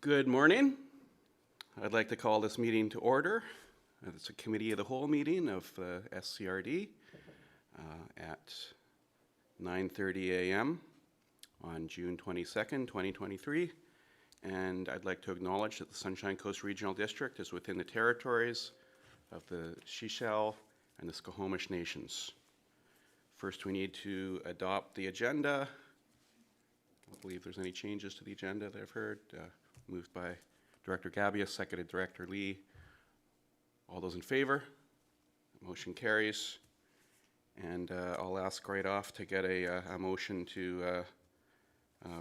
Good morning. I'd like to call this meeting to order. It's a Committee of the Whole meeting of SCRD at 9:30 a.m. on June 22nd, 2023. And I'd like to acknowledge that the Sunshine Coast Regional District is within the territories of the Shishal and the Squamish Nations. First, we need to adopt the agenda. I don't believe there's any changes to the agenda that I've heard. Moved by Director Gabius, seconded Director Lee. All those in favor? Motion carries. And I'll ask right off to get a motion to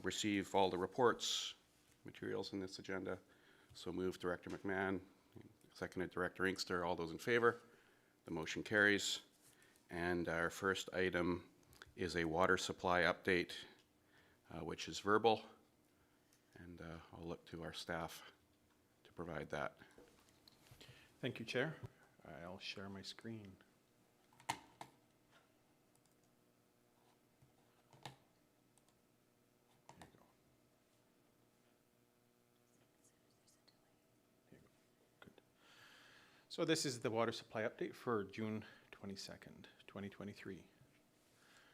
receive all the reports, materials in this agenda. So moved Director McMahon, seconded Director Inkster. All those in favor? The motion carries. And our first item is a water supply update, which is verbal. And I'll look to our staff to provide that. Thank you, Chair. I'll share my screen. There you go. There you go. Good. So this is the water supply update for June 22nd, 2023.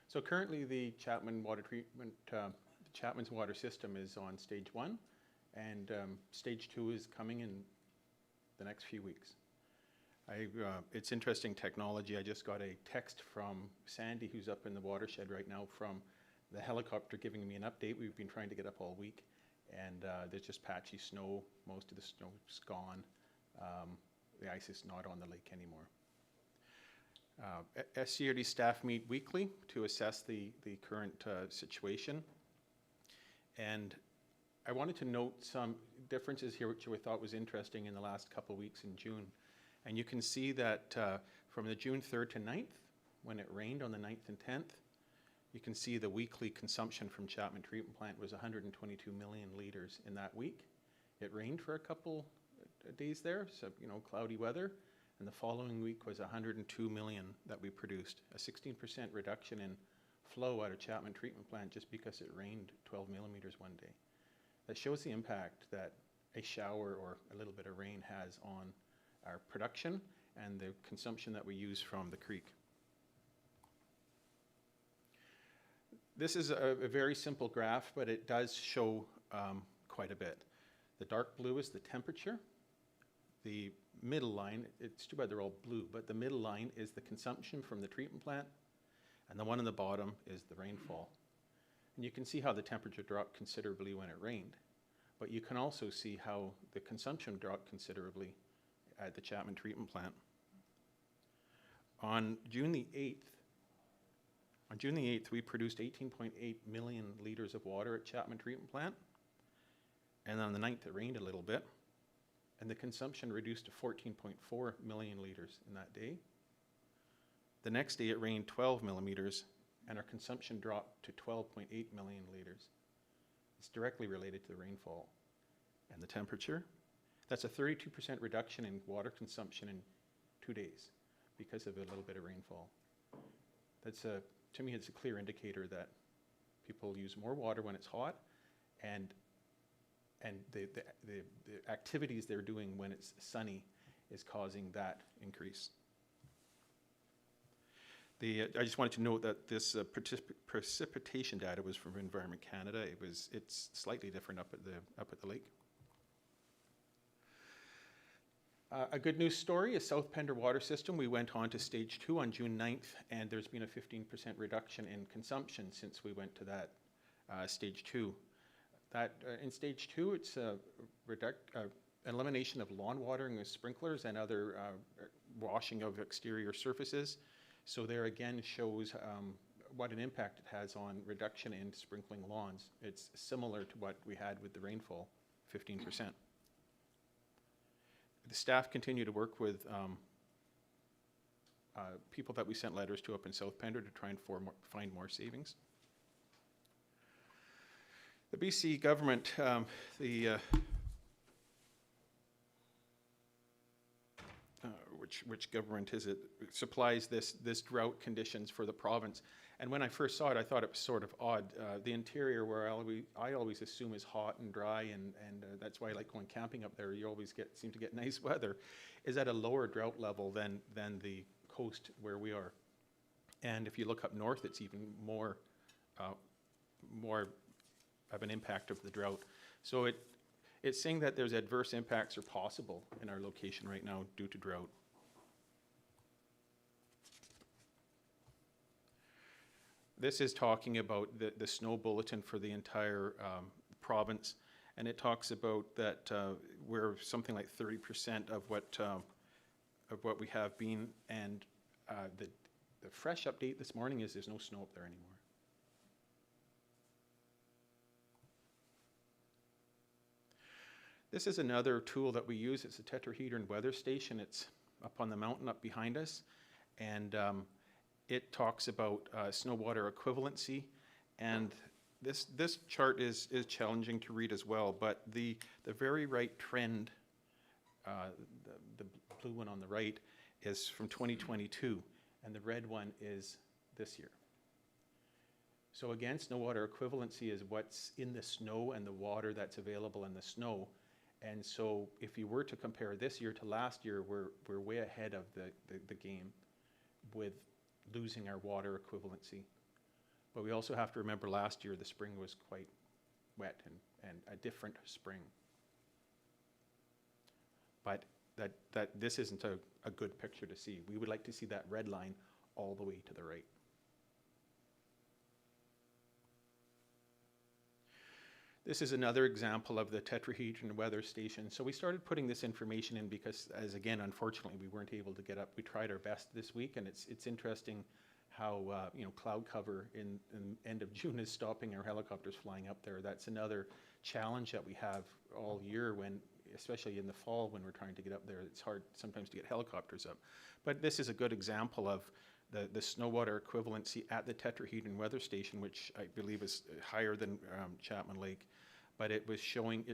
So currently the Chapman water treatment Chapman's water system is on stage 1, and stage 2 is coming in the next few weeks. It's interesting technology. I just got a text from Sandy, who's up in the watershed right now, from the helicopter giving me an update. We've been trying to get up all week, and there's just patchy snow. Most of the snow's gone. The ice is not on the lake anymore. SCRD staff meet weekly to assess the current situation. And I wanted to note some differences here, which I thought was interesting in the last couple of weeks in June. And you can see that from the June 3rd to 9th, when it rained on the 9th and 10th, you can see the weekly consumption from Chapman Treatment Plant was 122 million liters in that week. It rained for a couple days there, so cloudy weather. And the following week was 102 million that we produced, a 16% reduction in flow out of Chapman Treatment Plant just because it rained 12 millimeters one day. That shows the impact that a shower or a little bit of rain has on our production and the consumption that we use from the creek. This is a very simple graph, but it does show quite a bit. The dark blue is the temperature. The middle line, it's too bad they're all blue, but the middle line is the consumption from the treatment plant, and the one on the bottom is the rainfall. And you can see how the temperature dropped considerably when it rained, but you can also see how the consumption dropped considerably at the Chapman Treatment Plant. On June the 8th, we produced 18.8 million liters of water at Chapman Treatment Plant, and on the 9th it rained a little bit, and the consumption reduced to 14.4 million liters in that day. The next day it rained 12 millimeters, and our consumption dropped to 12.8 million liters. It's directly related to the rainfall and the temperature. That's a 32% reduction in water consumption in 2 days because of a little bit of rainfall. That's to me, it's a clear indicator that people use more water when it's hot, and the activities they're doing when it's sunny is causing that increase. I just wanted to note that this precipitation data was from Environment Canada. It's slightly different up at the lake. A good news story is South Pender Water System. We went on to stage 2 on June 9th, and there's been a 15% reduction in consumption since we went to that stage 2. In stage 2, it's elimination of lawn watering with sprinklers and other washing of exterior surfaces. So there again shows what an impact it has on reduction in sprinkling lawns. It's similar to what we had with the rainfall, 15%. The staff continue to work with people that we sent letters to up in South Pender to try and find more savings. The BC government, which government is it, supplies this drought conditions for the province. And when I first saw it, I thought it was sort of odd. The interior, where I always assume is hot and dry, and that's why I like going camping up there. You always seem to get nice weather, is at a lower drought level than the coast where we are. And if you look up north, it's even more of an impact of the drought. So it's saying that there's adverse impacts are possible in our location right now due to drought. This is talking about the snow bulletin for the entire province, and it talks about that we're something like 30% of what we have been, and the fresh update this morning is there's no snow up there anymore. This is another tool that we use. It's a tetrahedron weather station. It's up on the mountain up behind us, and it talks about snow water equivalency, and this chart is challenging to read as well, but the very right trend, the blue one on the right, is from 2022, and the red one is this year. So again, snow water equivalency is what's in the snow and the water that's available in the snow. And so if you were to compare this year to last year, we're way ahead of the game with losing our water equivalency. But we also have to remember last year the spring was quite wet and a different spring. But that this isn't a good picture to see. We would like to see that red line all the way to the right. This is another example of the tetrahedron weather station. So we started putting this information in because, as again, unfortunately, we weren't able to get up. We tried our best this week, and it's interesting how cloud cover in end of June is stopping our helicopters flying up there. That's another challenge that we have all year, when, especially in the fall when we're trying to get up there. It's hard sometimes to get helicopters up. But this is a good example of the snow water equivalency at the tetrahedron weather station, which I believe is higher than Chapman Lake. But it's showing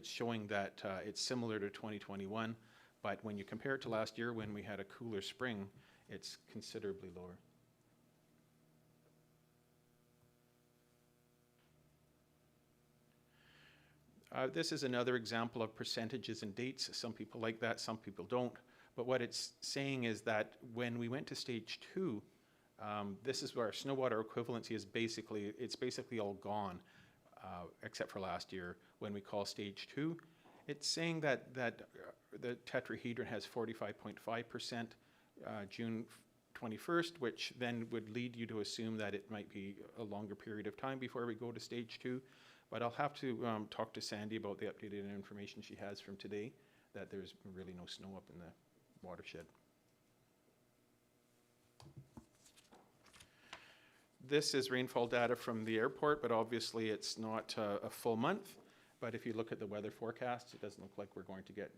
that it's similar to 2021, but when you compare it to last year when we had a cooler spring, it's considerably lower. This is another example of percentages and dates. Some people like that, some people don't. But what it's saying is that when we went to stage 2, this is where our snow water equivalency is basically all gone, except for last year when we call stage 2. It's saying that the tetrahedron has 45.5% June 21st, which then would lead you to assume that it might be a longer period of time before we go to stage 2. But I'll have to talk to Sandy about the updated information she has from today, that there's really no snow up in the watershed. This is rainfall data from the airport, but obviously it's not a full month. But if you look at the weather forecast, it doesn't look like we're going to get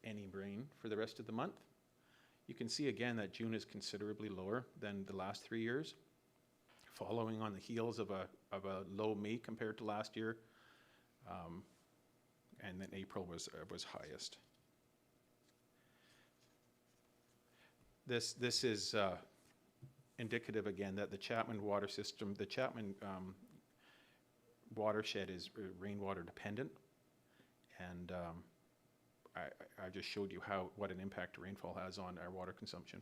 any rain for the rest of the month. You can see again that June is considerably lower than the last 3 years, following on the heels of a low May compared to last year, and then April was highest. This is indicative again that the Chapman water system, the Chapman watershed is rainwater dependent, and I just showed you what an impact rainfall has on our water consumption.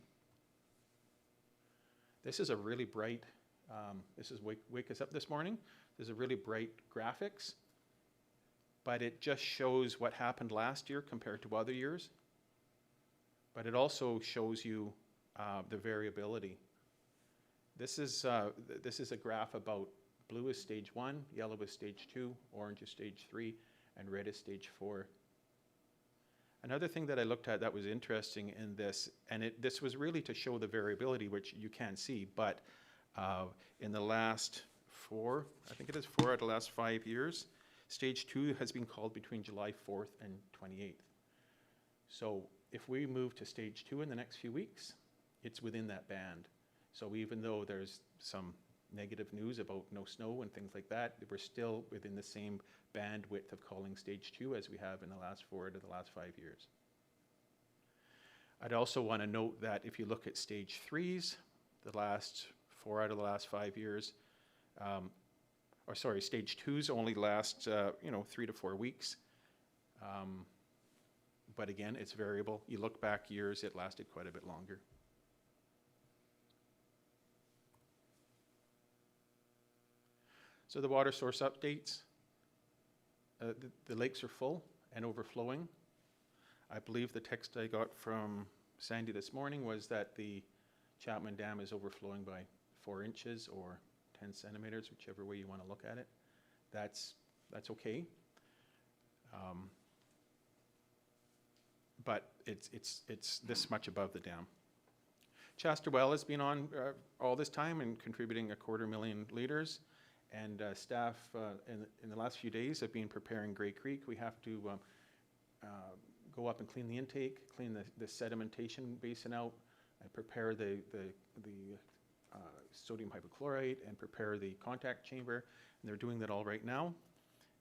This is a really bright, this is wake us up this morning. There's a really bright graphics, but it just shows what happened last year compared to other years. But it also shows you the variability. This is a graph about blue is stage 1, yellow is stage 2, orange is stage 3, and red is stage 4. Another thing that I looked at that was interesting in this, and this was really to show the variability, which you can't see, but in the last 4 out of the last 5 years, stage 2 has been called between July 4th and 28th. So if we move to stage 2 in the next few weeks, it's within that band. So even though there's some negative news about no snow and things like that, we're still within the same bandwidth of calling stage 2 as we have in the last 4 out of the last 5 years. I'd also want to note that if you look at stage 3s, the last 4 out of the last 5 years. Stage 2s only last, 3 to 4 weeks. But again, it's variable. You look back years, it lasted quite a bit longer. So the water source updates. The lakes are full and overflowing. I believe the text I got from Sandy this morning was that the Chapman Dam is overflowing by 4 inches or 10 centimeters, whichever way you want to look at it. That's okay. But it's this much above the dam. Chester Well has been on all this time and contributing 250,000 liters. And staff in the last few days have been preparing Grey Creek. We have to go up and clean the intake, clean the sedimentation basin out, and prepare the sodium hypochlorite and prepare the contact chamber. And they're doing that all right now.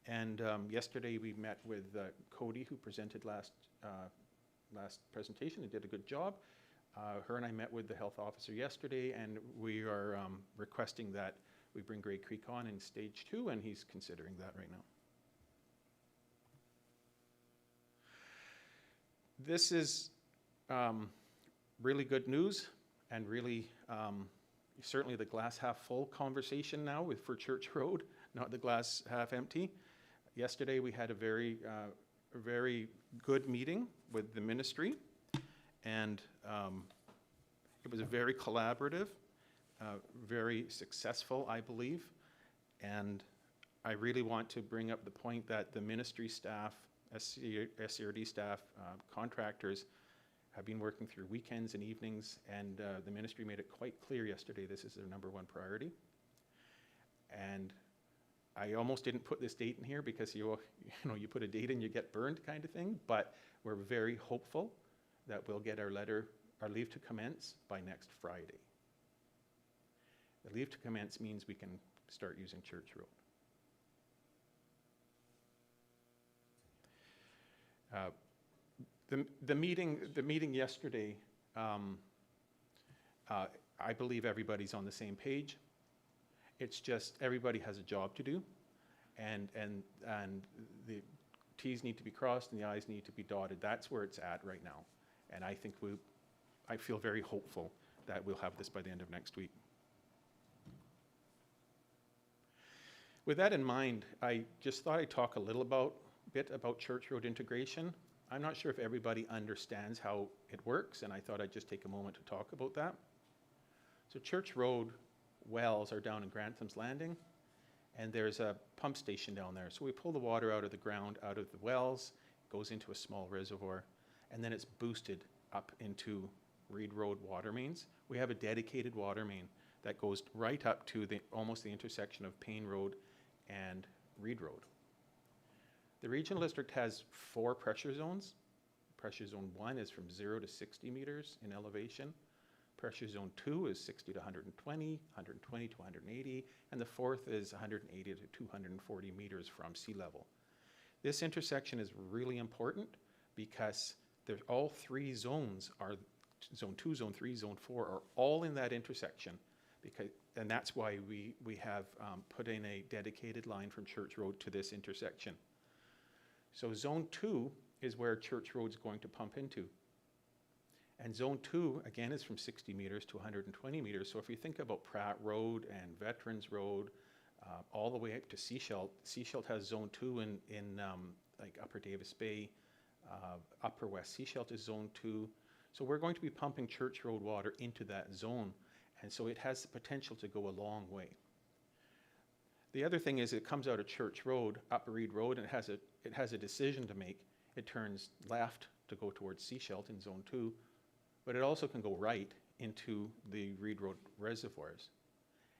And yesterday we met with Cody, who presented last presentation and did a good job. Her and I met with the health officer yesterday, and we are requesting that we bring Grey Creek on in stage 2, and he's considering that right now. This is really good news, and really certainly the glass half full conversation now for Church Road, not the glass half empty. Yesterday we had a very good meeting with the ministry, and it was very collaborative. Very successful, I believe, and I really want to bring up the point that the ministry staff, SCRD staff, contractors have been working through weekends and evenings, and the ministry made it quite clear yesterday this is their #1 priority. And I almost didn't put this date in here because you put a date and you get burned kind of thing, but we're very hopeful that we'll get our leave to commence by next Friday. The leave to commence means we can start using Church Road. The meeting yesterday, I believe everybody's on the same page. It's just everybody has a job to do, and the T's need to be crossed and the I's need to be dotted. That's where it's at right now, and I think I feel very hopeful that we'll have this by the end of next week. With that in mind, I just thought I'd talk a little bit about Church Road integration. I'm not sure if everybody understands how it works, and I thought I'd just take a moment to talk about that. So Church Road wells are down in Grantham's Landing, and there's a pump station down there. So we pull the water out of the ground, out of the wells, goes into a small reservoir, and then it's boosted up into Reed Road water mains. We have a dedicated water main that goes right up to almost the intersection of Payne Road and Reed Road. The regional district has 4 pressure zones. Pressure zone 1 is from 0 to 60 meters in elevation. Pressure zone 2 is 60 to 120, 120 to 180, and the 4th is 180 to 240 meters from sea level. This intersection is really important because all 3 zones are, zone 2, zone 3, zone 4, are all in that intersection. And that's why we have put in a dedicated line from Church Road to this intersection. So zone 2 is where Church Road's going to pump into. And zone 2, again, is from 60 meters to 120 meters. So if you think about Pratt Road and Veterans Road, all the way up to Seashelt has zone 2 in like Upper Davis Bay, Upper West Seashelt is zone 2. So we're going to be pumping Church Road water into that zone. And so it has the potential to go a long way. The other thing is it comes out of Church Road, up Reed Road, and it has a decision to make. It turns left to go towards Seashelt in zone 2, but it also can go right into the Reed Road reservoirs.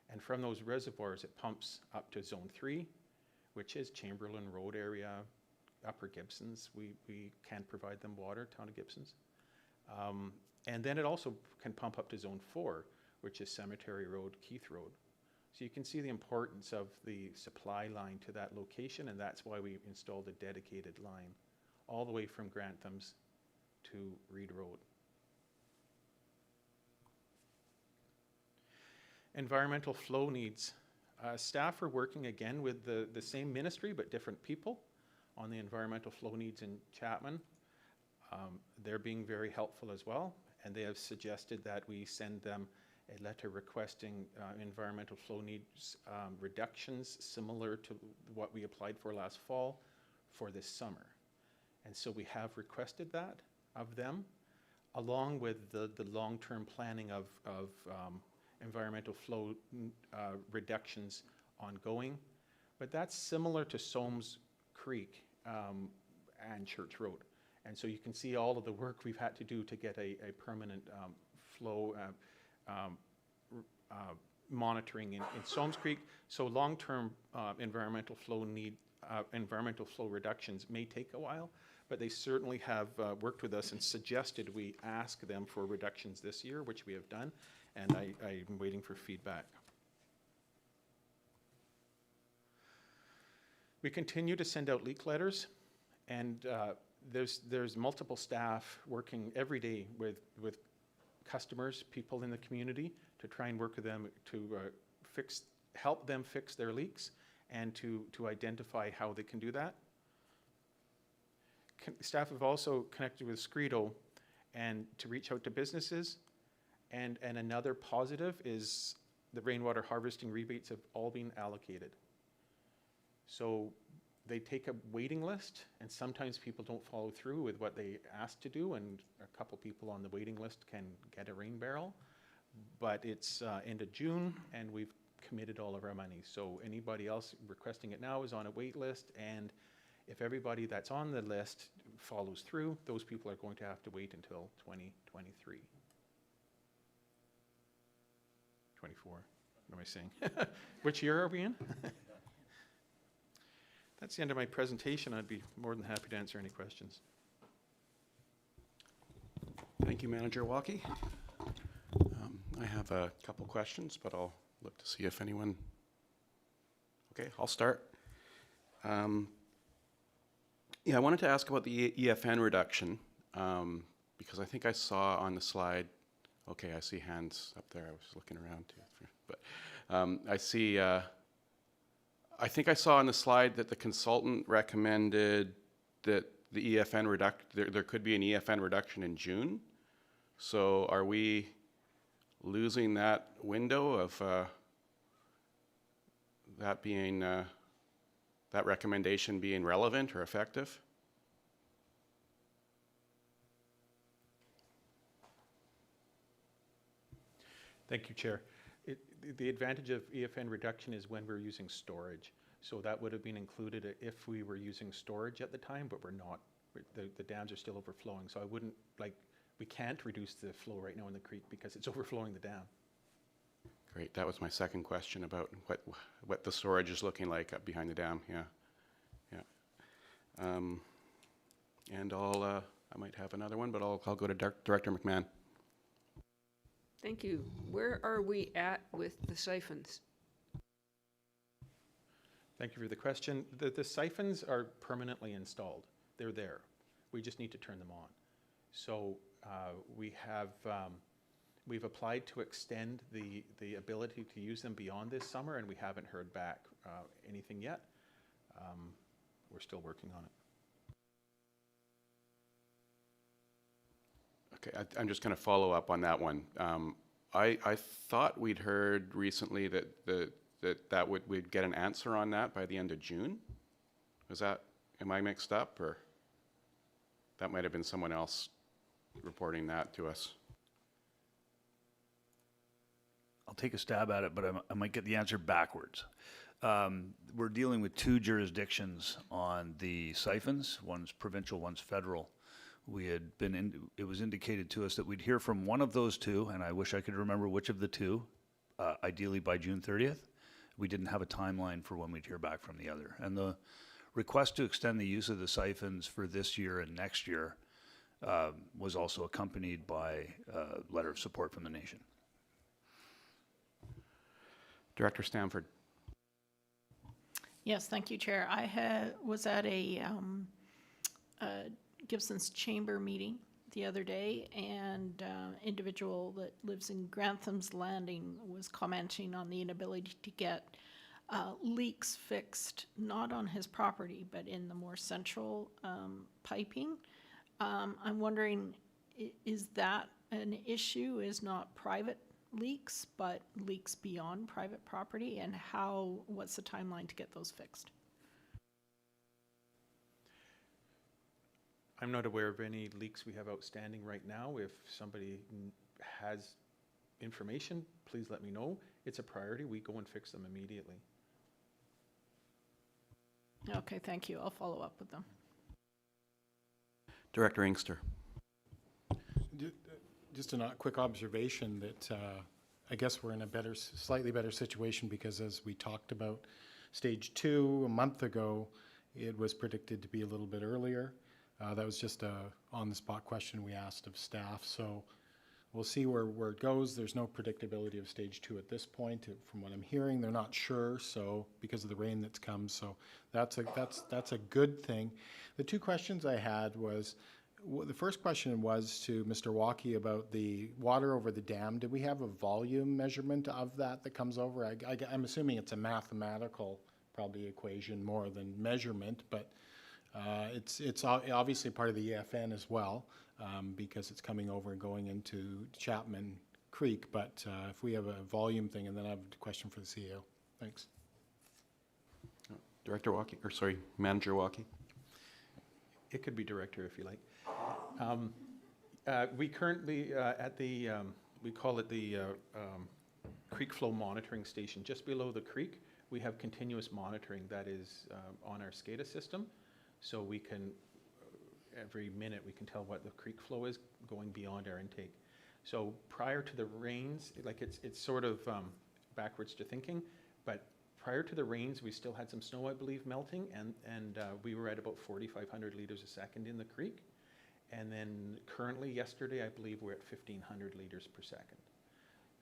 And from those reservoirs, it pumps up to zone 3, which is Chamberlain Road area, Upper Gibsons. We can provide them water, town of Gibsons. And then it also can pump up to zone 4, which is Cemetery Road, Keith Road. So you can see the importance of the supply line to that location, and that's why we installed a dedicated line all the way from Grantham's to Reed Road. Environmental flow needs. Staff are working again with the same ministry but different people on the environmental flow needs in Chapman. They're being very helpful as well, and they have suggested that we send them a letter requesting environmental flow needs reductions similar to what we applied for last fall for this summer. And so we have requested that of them, along with the long-term planning of environmental flow reductions ongoing. But that's similar to Soames Creek and Church Road. And so you can see all of the work we've had to do to get a permanent flow monitoring in Soames Creek. So long-term environmental flow reductions may take a while, but they certainly have worked with us and suggested we ask them for reductions this year, which we have done, and I'm waiting for feedback. We continue to send out leak letters, and there's multiple staff working every day with customers, people in the community, to try and work with them to help them fix their leaks and to identify how they can do that. Staff have also connected with Scredo and to reach out to businesses. And another positive is the rainwater harvesting rebates have all been allocated. So they take a waiting list, and sometimes people don't follow through with what they asked to do, and a couple people on the waiting list can get a rain barrel. But it's end of June, and we've committed all of our money. So anybody else requesting it now is on a wait list, and if everybody that's on the list follows through, those people are going to have to wait until 2023. 24, what am I saying? Which year are we in? That's the end of my presentation. I'd be more than happy to answer any questions. Thank you, Manager Walkie. I have a couple questions, but I'll look to see if anyone... Okay, I'll start. Yeah, I wanted to ask about the EFN reduction, because I think I saw on the slide, okay, I see hands up there. I was looking around too. But I see, I think I saw on the slide that the consultant recommended that the EFN there could be an EFN reduction in June. So are we losing that window of that being that recommendation being relevant or effective? Thank you, Chair. The advantage of EFN reduction is when we're using storage. So that would have been included if we were using storage at the time, but we're not. The dams are still overflowing. So I wouldn't, we can't reduce the flow right now in the creek because it's overflowing the dam. Great. That was my second question about what the storage is looking like up behind the dam. Yeah. And I might have another one, but I'll go to Director McMahon. Thank you. Where are we at with the siphons? Thank you for the question. The siphons are permanently installed. They're there. We just need to turn them on. So we've applied to extend the ability to use them beyond this summer, and we haven't heard back anything yet. We're still working on it. Okay, I'm just going to follow up on that one. I thought we'd heard recently that we'd get an answer on that by the end of June. Am I mixed up, or that might have been someone else reporting that to us? I'll take a stab at it, but I might get the answer backwards. We're dealing with two jurisdictions on the siphons. One's provincial, one's federal. It was indicated to us that we'd hear from one of those two, and I wish I could remember which of the two, ideally by June 30th. We didn't have a timeline for when we'd hear back from the other. And the request to extend the use of the siphons for this year and next year was also accompanied by a letter of support from the nation. Director Stanford. Yes, thank you, Chair. I was at a Gibson's Chamber meeting the other day, and individual that lives in Grantham's Landing was commenting on the inability to get leaks fixed, not on his property, but in the more central piping. I'm wondering, is that an issue? Is not private leaks, but leaks beyond private property? And what's the timeline to get those fixed? I'm not aware of any leaks we have outstanding right now. If somebody has information, please let me know. It's a priority. We go and fix them immediately. Okay, thank you. I'll follow up with them. Director Inkster. Just a quick observation that I guess we're in a slightly better situation because as we talked about stage 2 a month ago, it was predicted to be a little bit earlier. That was just a on-the-spot question we asked of staff. So we'll see where it goes. There's no predictability of stage 2 at this point. From what I'm hearing, they're not sure. So because of the rain that's come, so that's a good thing. The two questions I had was, the first question was to Mr. Walkie about the water over the dam. Did we have a volume measurement of that comes over? I'm assuming it's a mathematical probably equation more than measurement, but it's obviously part of the EFN as well because it's coming over and going into Chapman Creek. But if we have a volume thing, and then I have a question for the CEO. Thanks. Director Walkie, or sorry, Manager Walkie. It could be director if you like. We currently at the, we call it the creek flow monitoring station, just below the creek, we have continuous monitoring that is on our SCADA system. So we can, every minute, we can tell what the creek flow is going beyond our intake. So prior to the rains, like it's sort of backwards to thinking, but prior to the rains, we still had some snow, I believe, melting, and we were at about 4,500 liters a second in the creek. And then currently, yesterday, I believe we're at 1,500 liters per second.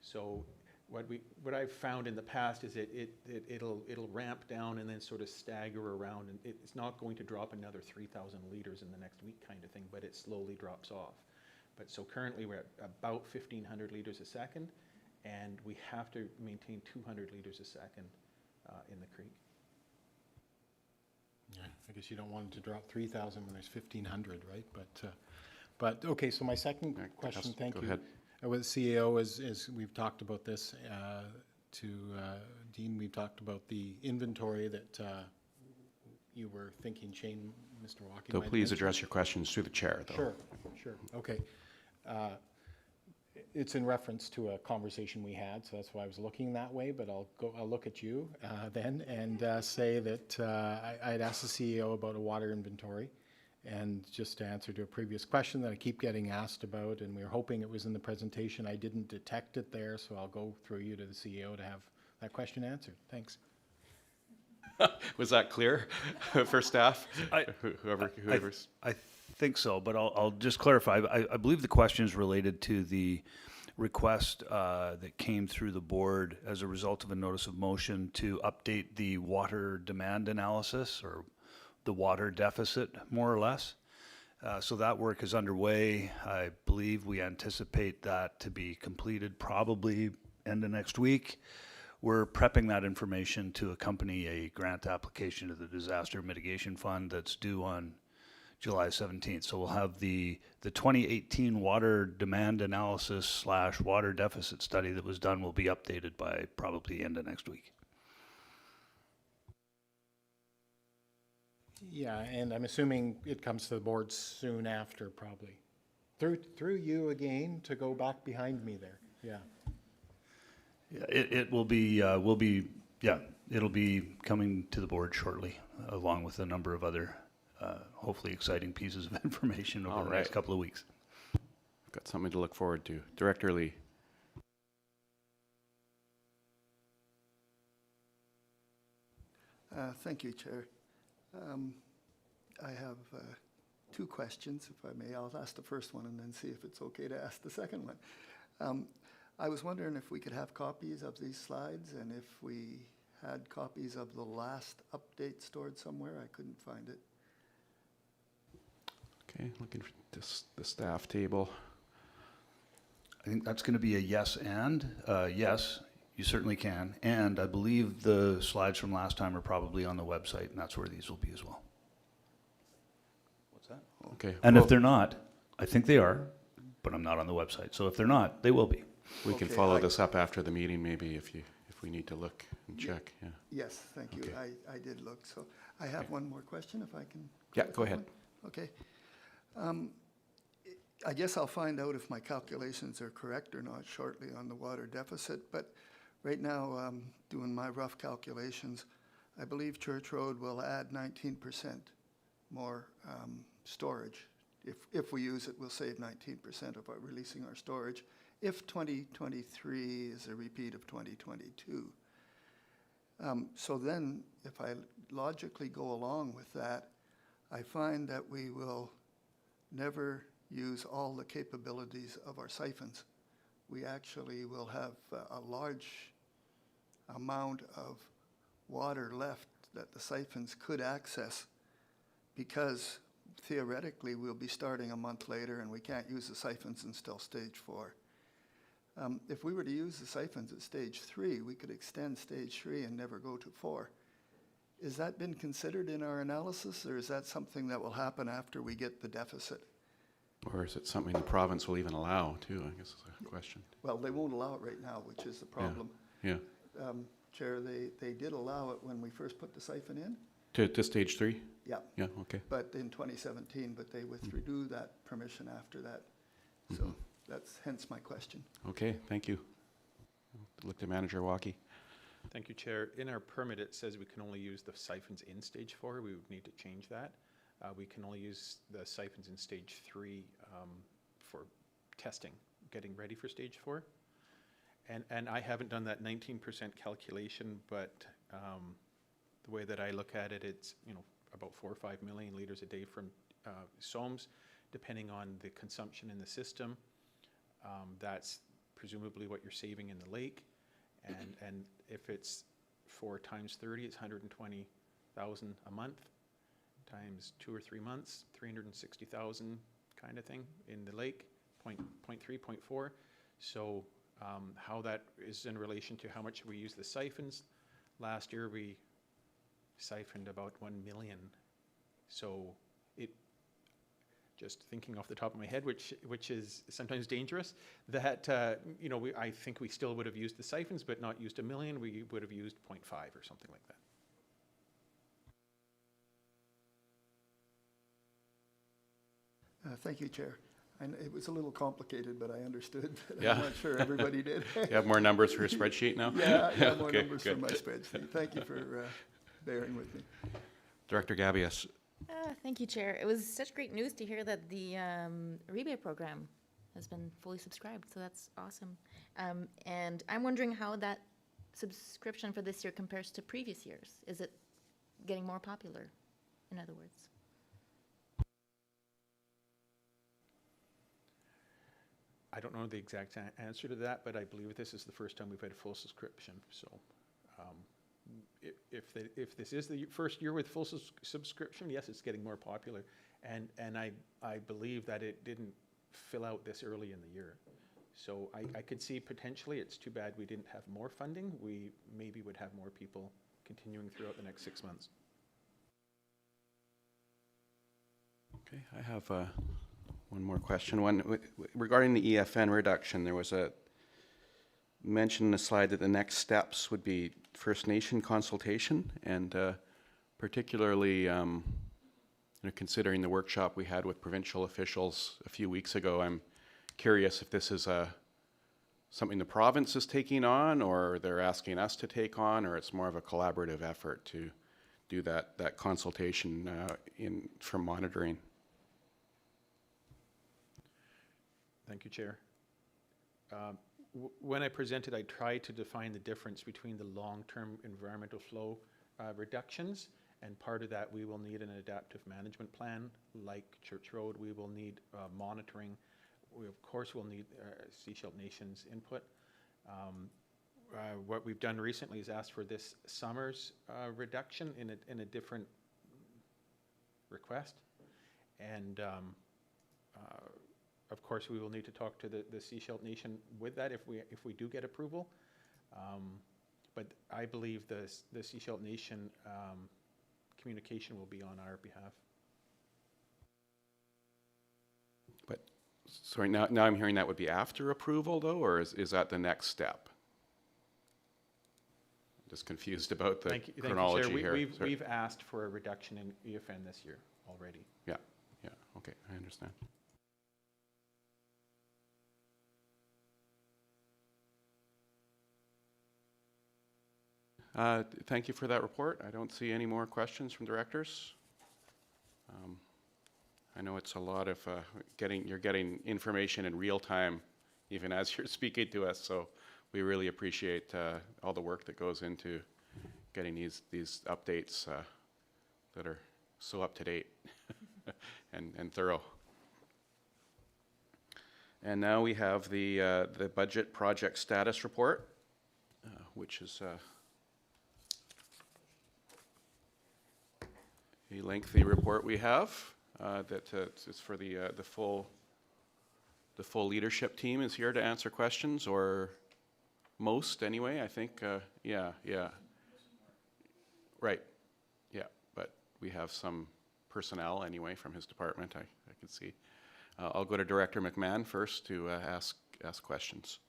So what I've found in the past is it'll ramp down and then sort of stagger around, and it's not going to drop another 3,000 liters in the next week kind of thing, but it slowly drops off. But so currently we're at about 1,500 liters a second, and we have to maintain 200 liters a second in the creek. Yeah, I guess you don't want it to drop 3,000 when there's 1,500, right? But okay. So my second question, thank you. Go ahead. With CEO is we've talked about this to Dean. We've talked about the inventory that you were thinking, Shane, Mr. Walkie. So please address your questions through the chair, though. Sure. Okay. It's in reference to a conversation we had, so that's why I was looking that way. But I'll look at you then and say that I'd asked the CEO about a water inventory, and just to answer to a previous question that I keep getting asked about, and we were hoping it was in the presentation. I didn't detect it there, so I'll go through you to the CEO to have that question answered. Thanks. Was that clear for staff? Whoever's. I think so, but I'll just clarify. I believe the question is related to the request that came through the board as a result of a notice of motion to update the water demand analysis or the water deficit, more or less. So that work is underway. I believe we anticipate that to be completed probably end of next week. We're prepping that information to accompany a grant application to the Disaster Mitigation Fund that's due on July 17th. So we'll have the 2018 water demand analysis / water deficit study that was done will be updated by probably the end of next week. Yeah, and I'm assuming it comes to the board soon after, probably. Through you again to go back behind me there. Yeah. Yeah, it will be it'll be coming to the board shortly, along with a number of other hopefully exciting pieces of information over the next couple of weeks. Got something to look forward to. Director Lee. Thank you, Chair. I have two questions, if I may. I'll ask the first one and then see if it's okay to ask the second one. I was wondering if we could have copies of these slides, and if we had copies of the last update stored somewhere. I couldn't find it. Okay, looking for this, the staff table. I think that's going to be a yes and. Yes, you certainly can. And I believe the slides from last time are probably on the website, and that's where these will be as well. What's that? Okay. And well, if they're not, I think they are, but I'm not on the website. So if they're not, they will be. we can Okay, follow this up after the meeting, maybe, if we need to look and check, yeah. Yes, thank you. Okay. I did look, so I have one more question if I can. Yeah, go ahead. Okay. I guess I'll find out if my calculations are correct or not shortly on the water deficit, but right now, doing my rough calculations, I believe Church Road will add 19% more storage. If we use it, we'll save 19% of our releasing our storage. If 2023 is a repeat of 2022. So then, if I logically go along with that, I find that we will never use all the capabilities of our siphons. We actually will have a large amount of water left that the siphons could access, because theoretically we'll be starting a month later and we can't use the siphons until stage 4. If we were to use the siphons at stage 3, we could extend stage 3 and never go to 4. Has that been considered in our analysis, or is that something that will happen after we get the deficit? Or is it something the province will even allow, too, I guess is a question. Well, they won't allow it right now, which is the problem. Yeah, Chair, they did allow it when we first put the siphon in. to stage 3? Yeah. Yeah, okay. But in 2017, but they withdrew that permission after that. So that's hence my question. Okay, thank you. Look to Manager Walkie. Thank you, Chair. In our permit, it says we can only use the siphons in stage 4. We would need to change that. We can only use the siphons in stage 3 for testing, getting ready for stage 4. And I haven't done that 19% calculation, but the way that I look at it, it's about 4 or 5 million liters a day from SOMS, depending on the consumption in the system. That's presumably what you're saving in the lake. And if it's 4 times 30, it's 120,000 a month, times 2 or 3 months, 360,000 kind of thing in the lake, 0.3, 0.4. So how that is in relation to how much we use the siphons. Last year we siphoned about 1 million. So it, just thinking off the top of my head, which is sometimes dangerous, that I think we still would have used the siphons, but not used 1 million. We would have used 0.5 or something like that. Thank you, Chair. And it was a little complicated, but I understood. Yeah. I'm not sure everybody did. You have more numbers for your spreadsheet now? Yeah, I have more Okay, numbers good. for my spreadsheet. Thank you for bearing with me. Director Gabius. Thank you, Chair. It was such great news to hear that the rebate program has been fully subscribed, so that's awesome. And I'm wondering how that subscription for this year compares to previous years. Is it getting more popular, in other words? I don't know the exact answer to that, but I believe this is the first time we've had a full subscription. So if this is the first year with full subscription, yes, it's getting more popular. And I believe that it didn't fill out this early in the year. So I could see potentially, it's too bad we didn't have more funding. We maybe would have more people continuing throughout the next 6 months. Okay, I have one more question. One regarding the EFN reduction, there was a mention in the slide that the next steps would be First Nation consultation, and particularly considering the workshop we had with provincial officials a few weeks ago, I'm curious if this is something the province is taking on, or they're asking us to take on, or it's more of a collaborative effort to do that consultation for monitoring. Thank you, Chair. When I presented, I tried to define the difference between the long-term environmental flow reductions, and part of that we will need an adaptive management plan like Church Road. We will need monitoring. We, of course, will need Seashell Nation's input. What we've done recently is asked for this summer's reduction in a different request. And of course, we will need to talk to the Seashell Nation with that if we do get approval. But I believe the Seashell Nation communication will be on our behalf. But, sorry, now I'm hearing that would be after approval, though, or is that the next step? Just confused about the Thank you, chronology Chair. here. Sorry. We've asked for a reduction in EFN this year already. Yeah, okay, I understand. Thank you for that report. I don't see any more questions from directors. I know it's a lot of you're getting information in real time, even as you're speaking to us, so we really appreciate all the work that goes into getting these updates that are so up to date and thorough. And now we have the budget project status report, which is a lengthy report we have that is for the full leadership team is here to answer questions, or most anyway. I think yeah. Right. Yeah, but we have some personnel anyway from his department. I can see. I'll go to Director McMahon first to ask questions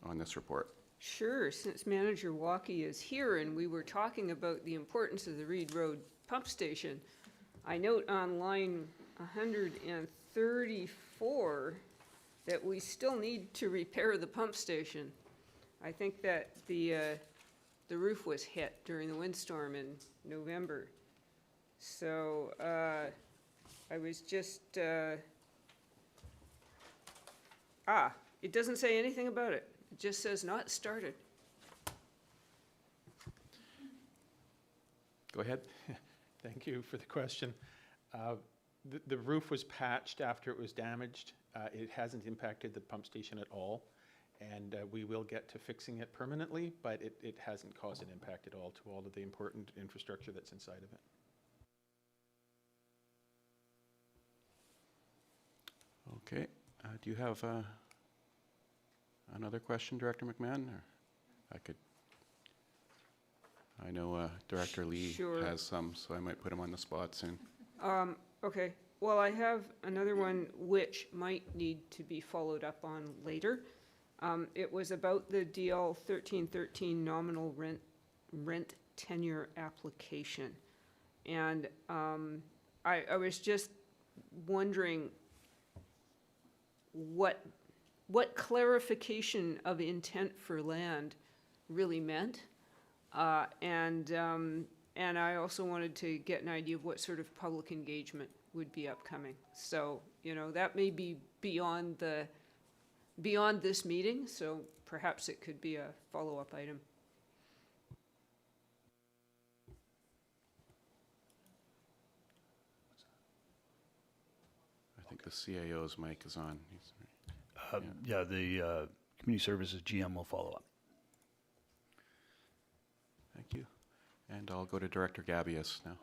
on this report. Sure, since Manager Walkie is here and we were talking about the importance of the Reed Road pump station, I note on line 134 that we still need to repair the pump station. I think that the roof was hit during the windstorm in November. So I was just, it doesn't say anything about it. It just says not started. Go ahead. Thank you for the question. The roof was patched after it was damaged. It hasn't impacted the pump station at all, and we will get to fixing it permanently, but it hasn't caused an impact at all to all of the important infrastructure that's inside of it. Okay. Do you have another question, Director McMahon? Or I know Director Lee Sure. has some, so I might put him on the spot soon. Okay, well, I have another one which might need to be followed up on later. It was about the DL 1313 nominal rent tenure application. And I was just wondering what clarification of intent for land really meant. And I also wanted to get an idea of what sort of public engagement would be upcoming. So, you know, that may be beyond this meeting, so perhaps it could be a follow-up item. I think the CAO's mic is on. Yeah, the community services GM will follow up. Thank you. And I'll go to Director Gabius now.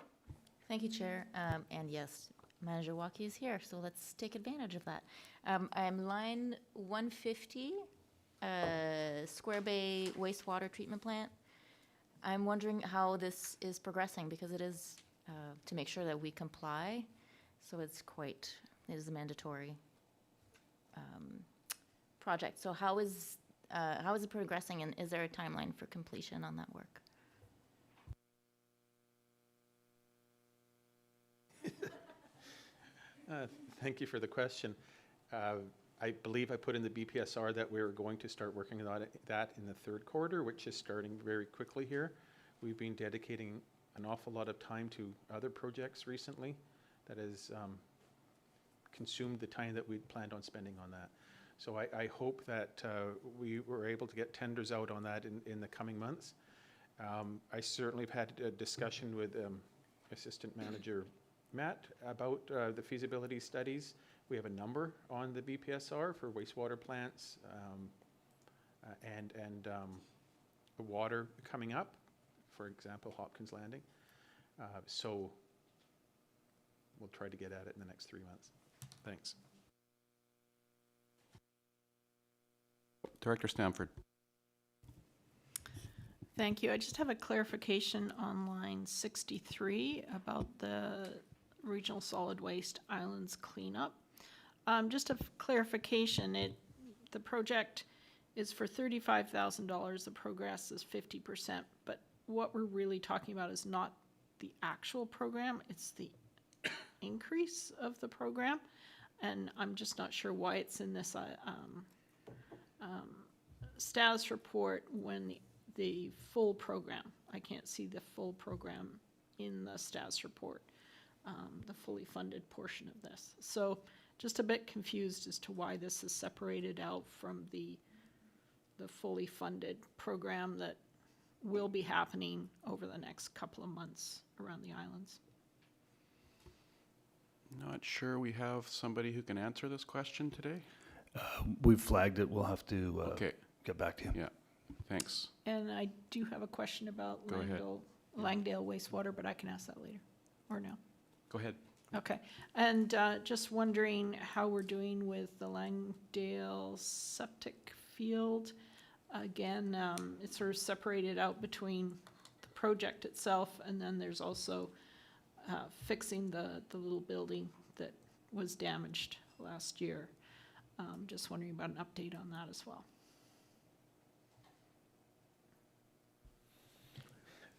Thank you, Chair. And yes, Manager Walkie is here, so let's take advantage of that. I'm line 150, Square Bay wastewater treatment plant. I'm wondering how this is progressing, because it is to make sure that we comply. So it is a mandatory project. So how is it progressing, and is there a timeline for completion on that work? Thank you for the question. I believe I put in the BPSR that we're going to start working on that in the third quarter, which is starting very quickly here. We've been dedicating an awful lot of time to other projects recently that has consumed the time that we'd planned on spending on that. So I hope that we were able to get tenders out on that in the coming months. I certainly have had a discussion with Assistant Manager Matt about the feasibility studies. We have a number on the BPSR for wastewater plants and water coming up, for example, Hopkins Landing. So we'll try to get at it in the next 3 months. Thanks. Director Stamford. Thank you. I just have a clarification on line 63 about the Regional Solid Waste Islands cleanup. Just a clarification, the project is for $35,000, the progress is 50%, but what we're really talking about is not the actual program, it's the increase of the program, and I'm just not sure why it's in this status report when the full program, I can't see the full program in the status report, the fully funded portion of this. So just a bit confused as to why this is separated out from the fully funded program that will be happening over the next couple of months around the islands. Not sure we have somebody who can answer this question today. We've flagged it. We'll have to Okay, get back to you. yeah, thanks. And I do have a question about Go ahead. Langdale wastewater, but I can ask that later, or no? Go ahead. Okay, and just wondering how we're doing with the Langdale septic field. Again, it's sort of separated out between the project itself, and then there's also fixing the little building that was damaged last year. Just wondering about an update on that as well.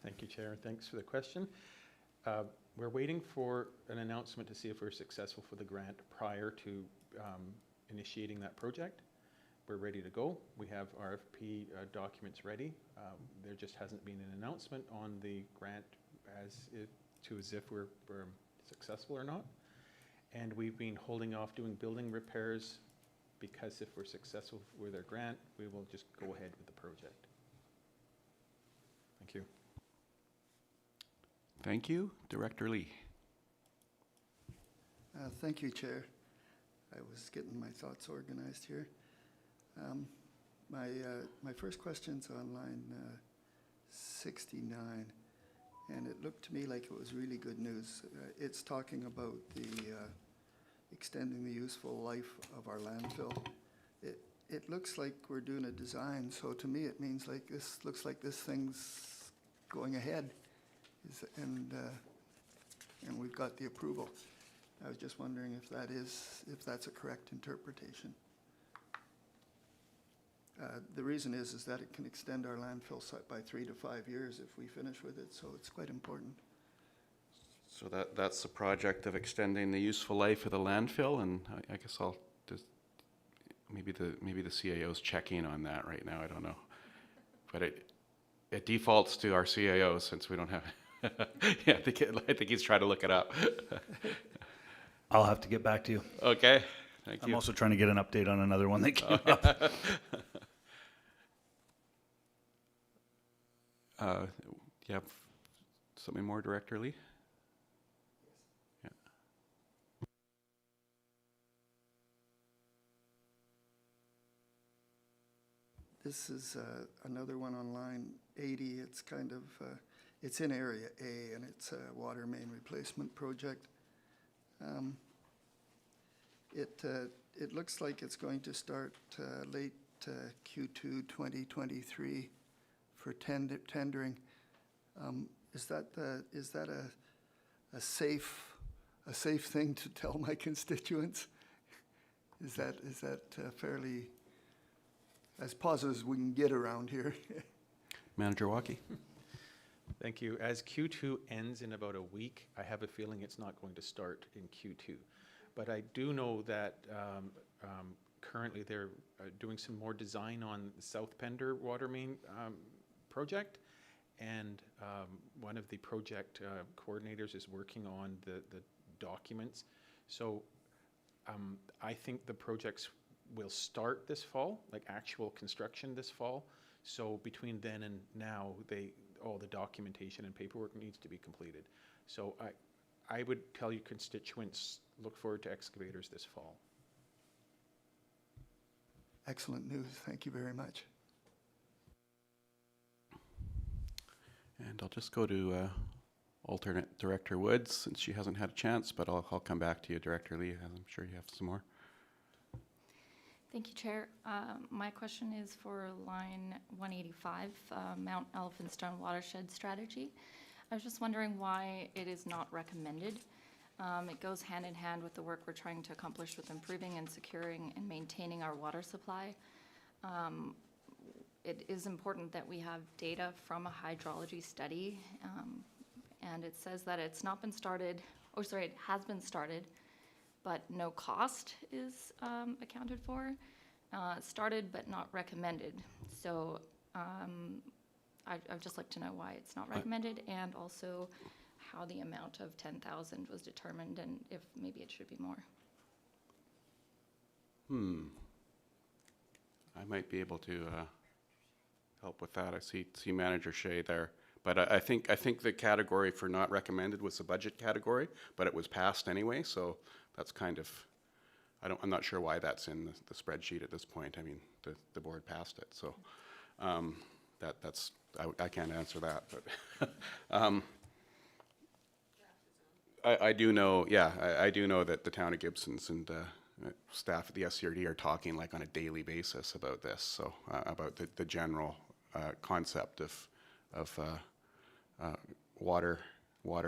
Thank you, Chair. Thanks for the question. We're waiting for an announcement to see if we're successful for the grant prior to initiating that project. We're ready to go. We have RFP documents ready. There just hasn't been an announcement on the grant as if we're successful or not. And we've been holding off doing building repairs because if we're successful with our grant, we will just go ahead with the project. Thank you. Thank you. Director Lee. Thank you, Chair. I was getting my thoughts organized here. My first question's on line 69, and it looked to me like it was really good news. It's talking about the extending the useful life of our landfill. It looks like we're doing a design, so to me it means like this looks like this thing's going ahead, and we've got the approval. I was just wondering if that's a correct interpretation. The reason is that it can extend our landfill site by 3 to 5 years if we finish with it, so it's quite important. So that's the project of extending the useful life of the landfill, and I guess I'll just, maybe the CAO's checking on that right now, I don't know. But it defaults to our CAO since we don't have, yeah, I think he's trying to look it up. I'll have to get back to you. Okay, thank I'm you. also trying to get an update on another one that came up. You have something more, Director Lee? Yeah. This is another one on line 80. It's kind of, it's in Area A, and it's a water main replacement project. It looks like it's going to start late Q2 2023 for tendering. Is that a safe thing to tell my constituents? Is that fairly as positive as we can get around here? Manager Walkie? Thank you. As Q2 ends in about a week, I have a feeling it's not going to start in Q2. But I do know that currently they're doing some more design on the South Pender water main project. And one of the project coordinators is working on the documents. So I think the projects will start this fall, like actual construction this fall. So between then and now, all the documentation and paperwork needs to be completed. So I would tell your constituents, look forward to excavators this fall. Excellent news. Thank you very much. And I'll just go to alternate Director Woods, since she hasn't had a chance, but I'll come back to you, Director Lee. I'm sure you have some more. Thank you, Chair. My question is for line 185, Mount Elphinstone Watershed Strategy. I was just wondering why it is not recommended. It goes hand in hand with the work we're trying to accomplish with improving and securing and maintaining our water supply. It is important that we have data from a hydrology study, and it says that it's not been started, or sorry, it has been started, but no cost is accounted for. Started but not recommended. So I'd just like to know why it's not recommended, and also how the amount of 10,000 was determined, and if maybe it should be more. I might be able to help with that. I see Manager Shea there. But I think the category for not recommended was the budget category, but it was passed anyway, so that's kind of, I'm not sure why that's in the spreadsheet at this point. I mean, the board passed it, so I can't answer that, but I do know, I do know that the town of Gibson's and staff at the SCRD are talking like on a daily basis about this, so about the general concept of water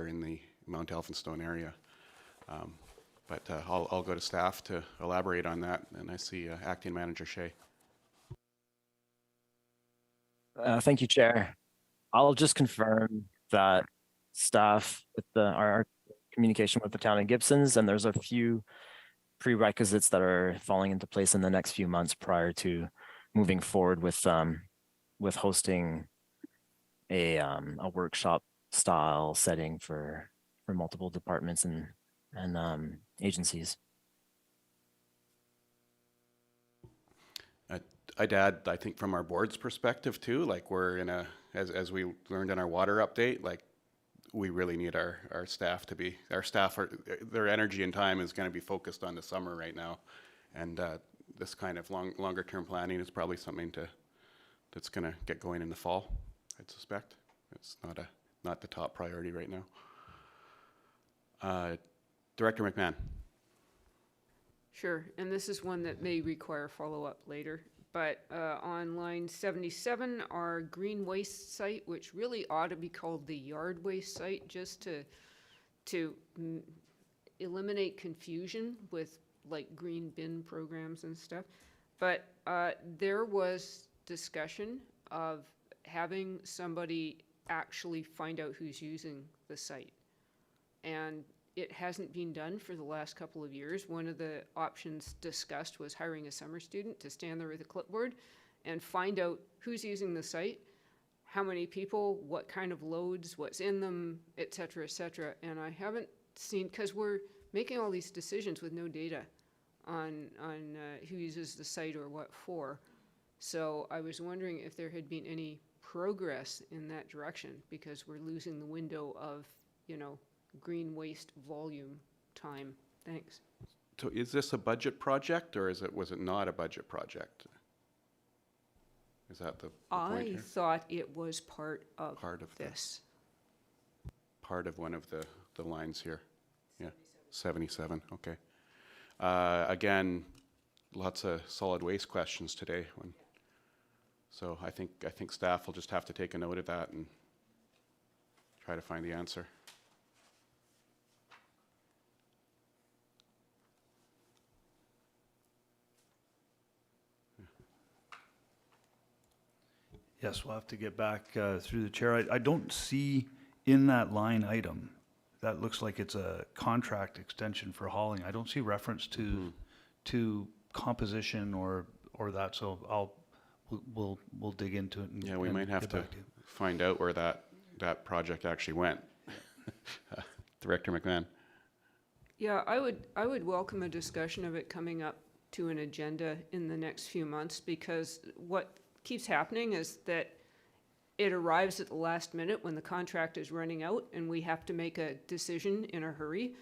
in the Mount Elphinstone area. But I'll go to staff to elaborate on that, and I see Acting Manager Shea. Thank you, Chair. I'll just confirm that staff with our communication with the town of Gibson's, and there's a few prerequisites that are falling into place in the next few months prior to moving forward with hosting a workshop style setting for multiple departments and agencies. I'd add, I think from our board's perspective too, like we're in as we learned in our water update, like we really need our staff to be, their energy and time is going to be focused on the summer right now. And this kind of longer term planning is probably something that's going to get going in the fall, I'd suspect. It's not the top priority right now. Director McMahon. Sure, and this is one that may require follow-up later. But on line 77, our green waste site, which really ought to be called the yard waste site, just to eliminate confusion with like green bin programs and stuff. But there was discussion of having somebody actually find out who's using the site. And it hasn't been done for the last couple of years. One of the options discussed was hiring a summer student to stand there with a clipboard and find out who's using the site, how many people, what kind of loads, what's in them, et cetera, et cetera. And I haven't seen, because we're making all these decisions with no data on who uses the site or what for. So I was wondering if there had been any progress in that direction, because we're losing the window of, green waste volume time. Thanks. So is this a budget project, or was it not a budget project? Is that the point I here? thought it was part of this. Part of one of the lines here. 77, okay. Again, lots of solid waste questions today. So I think staff will just have to take a note of that and try to find the answer. Yes, we'll have to get back through the chair. I don't see in that line item, that looks like it's a contract extension for hauling. I don't see reference to composition or that, so we'll dig into it. And, we might have to find out where that project actually went. Director McMahon. Yeah, I would welcome a discussion of it coming up to an agenda in the next few months, because what keeps happening is that it arrives at the last minute when the contract is running out and we have to make a decision in a hurry,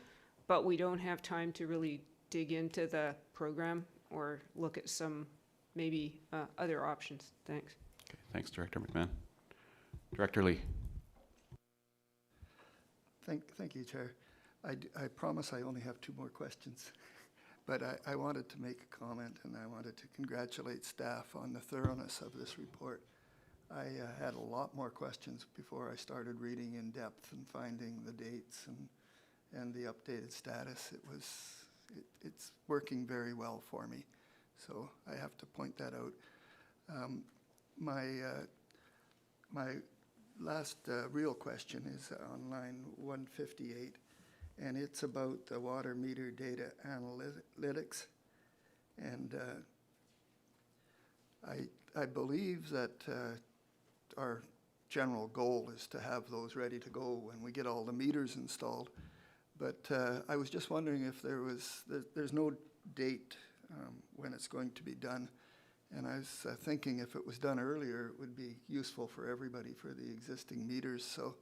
but we don't have time to really dig into the program or look at some maybe other options. Thanks. Okay, thanks, Director McMahon. Director Lee. Thank you, Chair. I promise I only have 2 more questions. But I wanted to make a comment, and I wanted to congratulate staff on the thoroughness of this report. I had a lot more questions before I started reading in depth and finding the dates and the updated status. It's working very well for me, so I have to point that out. My last real question is on line 158, and it's about the water meter data analytics. And I believe that our general goal is to have those ready to go when we get all the meters installed. But I was just wondering if there's no date when it's going to be done. And I was thinking if it was done earlier, it would be useful for everybody for the existing meters. So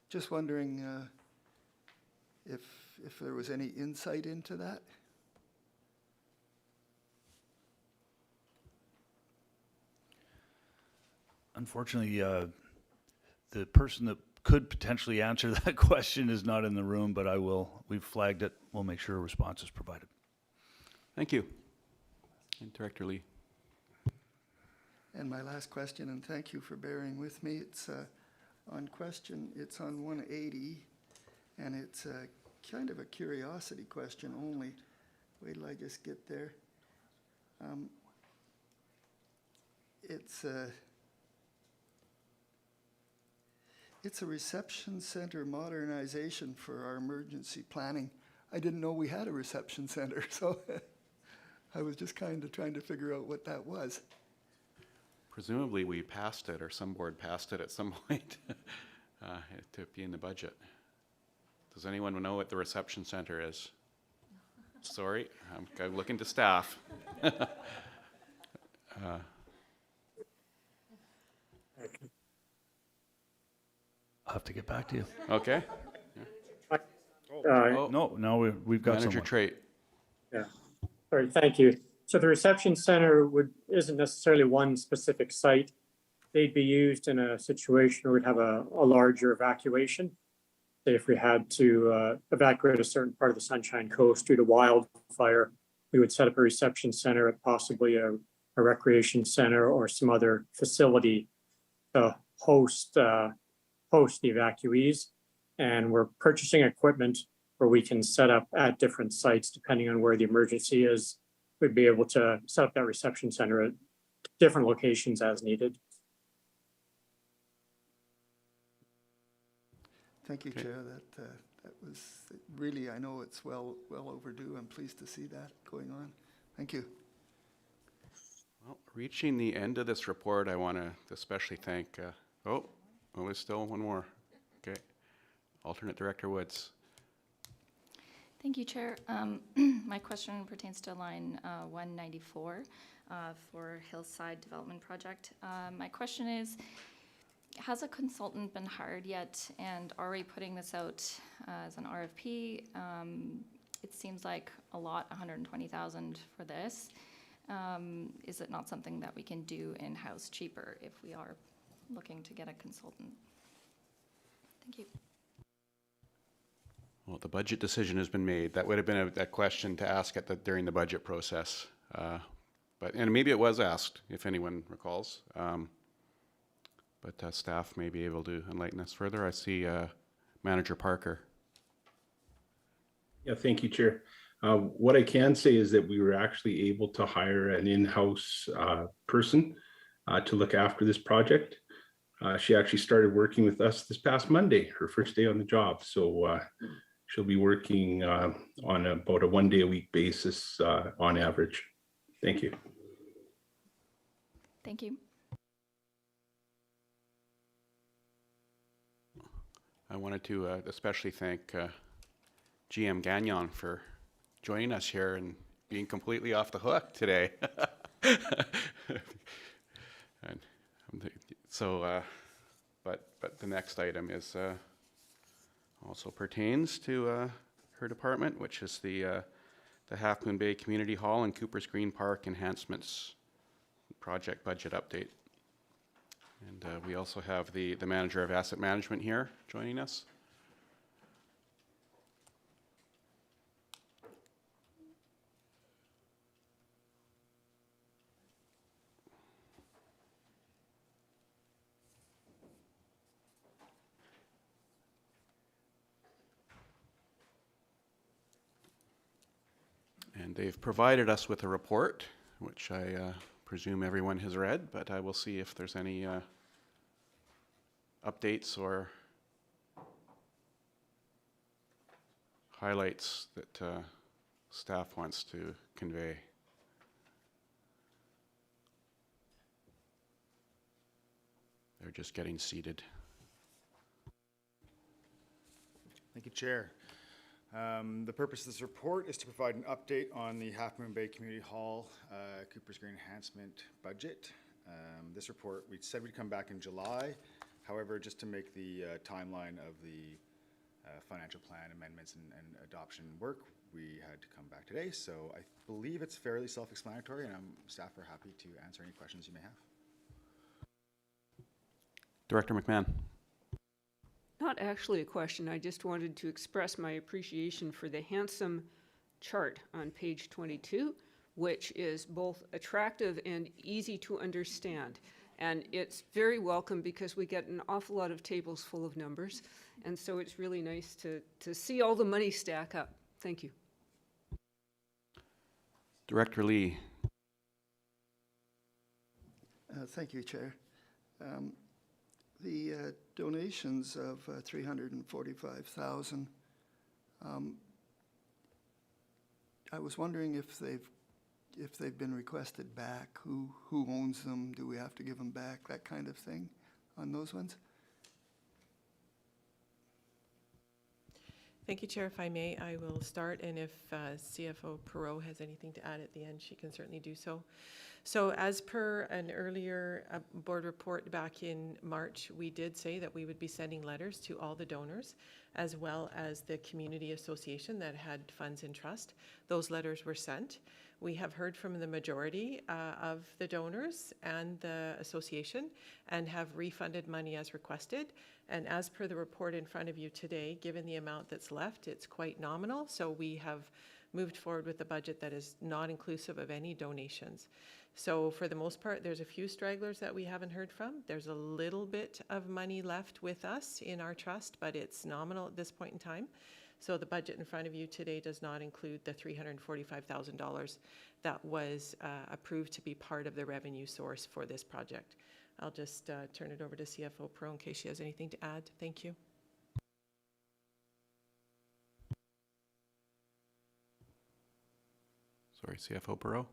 just wondering if there was any insight into that. Unfortunately, the person that could potentially answer that question is not in the room, but we've flagged it. We'll make sure a response is provided. Thank you. And Director Lee. And my last question, and thank you for bearing with me, it's on 180, and it's kind of a curiosity question only. Wait till I just get there. It's a reception center modernization for our emergency planning. I didn't know we had a reception center, so I was just kind of trying to figure out what that was. Presumably we passed it, or some board passed it at some point to be in the budget. Does anyone know what the reception center is? Sorry, I'm looking to staff. I'll have to get back to you. Okay. No, we've got Manager someone. Trait. Yeah. All right, thank you. So the reception center isn't necessarily one specific site. They'd be used in a situation where we'd have a larger evacuation. Say if we had to evacuate a certain part of the Sunshine Coast due to wildfire, we would set up a reception center at possibly a recreation center or some other facility to host the evacuees. And we're purchasing equipment where we can set up at different sites depending on where the emergency is. We'd be able to set up that reception center at different locations as needed. Thank you, Chair. That was really, I know it's well overdue. I'm pleased to see that going on. Thank you. Well, reaching the end of this report, I want to especially thank, there's still one more. Okay. Alternate Director Woods. Thank you, Chair. My question pertains to line 194 for Hillside Development Project. My question is, has a consultant been hired yet, and are we putting this out as an RFP? It seems like a lot, $120,000 for this. Is it not something that we can do in-house cheaper if we are looking to get a consultant? Thank you. Well, the budget decision has been made. That would have been a question to ask during the budget process. And maybe it was asked, if anyone recalls. But staff may be able to enlighten us further. I see Manager Parker. Yeah, thank you, Chair. What I can say is that we were actually able to hire an in-house person to look after this project. She actually started working with us this past Monday, her first day on the job. So she'll be working on about a 1 day a week basis on average. Thank you. Thank you. I wanted to especially thank GM Gagnon for joining us here and being completely off the hook today. And so, but the next item is also pertains to her department, which is the Half Moon Bay Community Hall and Cooper's Green Park enhancements project budget update. And we also have the Manager of Asset Management here joining us. And they've provided us with a report, which I presume everyone has read, but I will see if there's any updates or highlights that staff wants to convey. They're just getting seated. Thank you, Chair. The purpose of this report is to provide an update on the Half Moon Bay Community Hall Coopers Green enhancement budget. This report, we said we'd come back in July. However, just to make the timeline of the financial plan amendments and adoption work, we had to come back today. So I believe it's fairly self-explanatory, and staff are happy to answer any questions you may have. Director McMahon. Not actually a question, I just wanted to express my appreciation for the handsome chart on page 22, which is both attractive and easy to understand. And it's very welcome because we get an awful lot of tables full of numbers. And so it's really nice to see all the money stack up. Thank you. Director Lee. Thank you, Chair. The donations of $345,000, I was wondering if they've been requested back, who owns them, do we have to give them back, that kind of thing on those ones? Thank you, Chair. If I may, I will start, and if CFO Perot has anything to add at the end, she can certainly do so. So as per an earlier board report back in March, we did say that we would be sending letters to all the donors, as well as the community association that had funds in trust. Those letters were sent. We have heard from the majority of the donors and the association and have refunded money as requested. And as per the report in front of you today, given the amount that's left, it's quite nominal. So we have moved forward with a budget that is not inclusive of any donations. So for the most part, there's a few stragglers that we haven't heard from. There's a little bit of money left with us in our trust, but it's nominal at this point in time. So the budget in front of you today does not include the $345,000 that was approved to be part of the revenue source for this project. I'll just turn it over to CFO Pro in case she has anything to add. Thank you. Sorry, CFO Perot.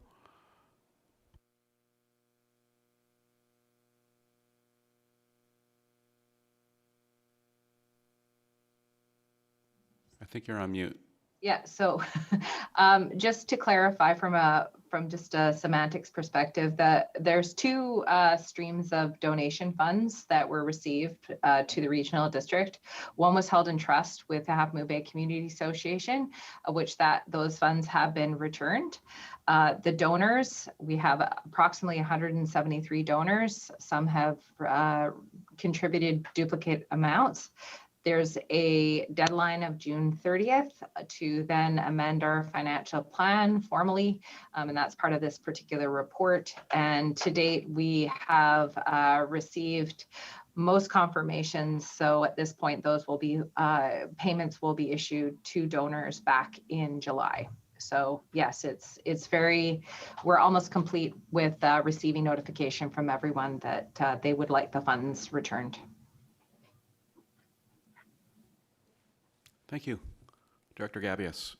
I think you're on mute. Yeah, so just to clarify from just a semantics perspective, that there's two streams of donation funds that were received to the regional district. One was held in trust with the Half Moon Bay Community Association, which those funds have been returned. The donors, we have approximately 173 donors. Some have contributed duplicate amounts. There's a deadline of June 30th to then amend our financial plan formally, and that's part of this particular report. And to date, we have received most confirmations. So at this point, those will be payments will be issued to donors back in July. So yes, we're almost complete with receiving notification from everyone that they would like the funds returned. Thank you. Director Gabius.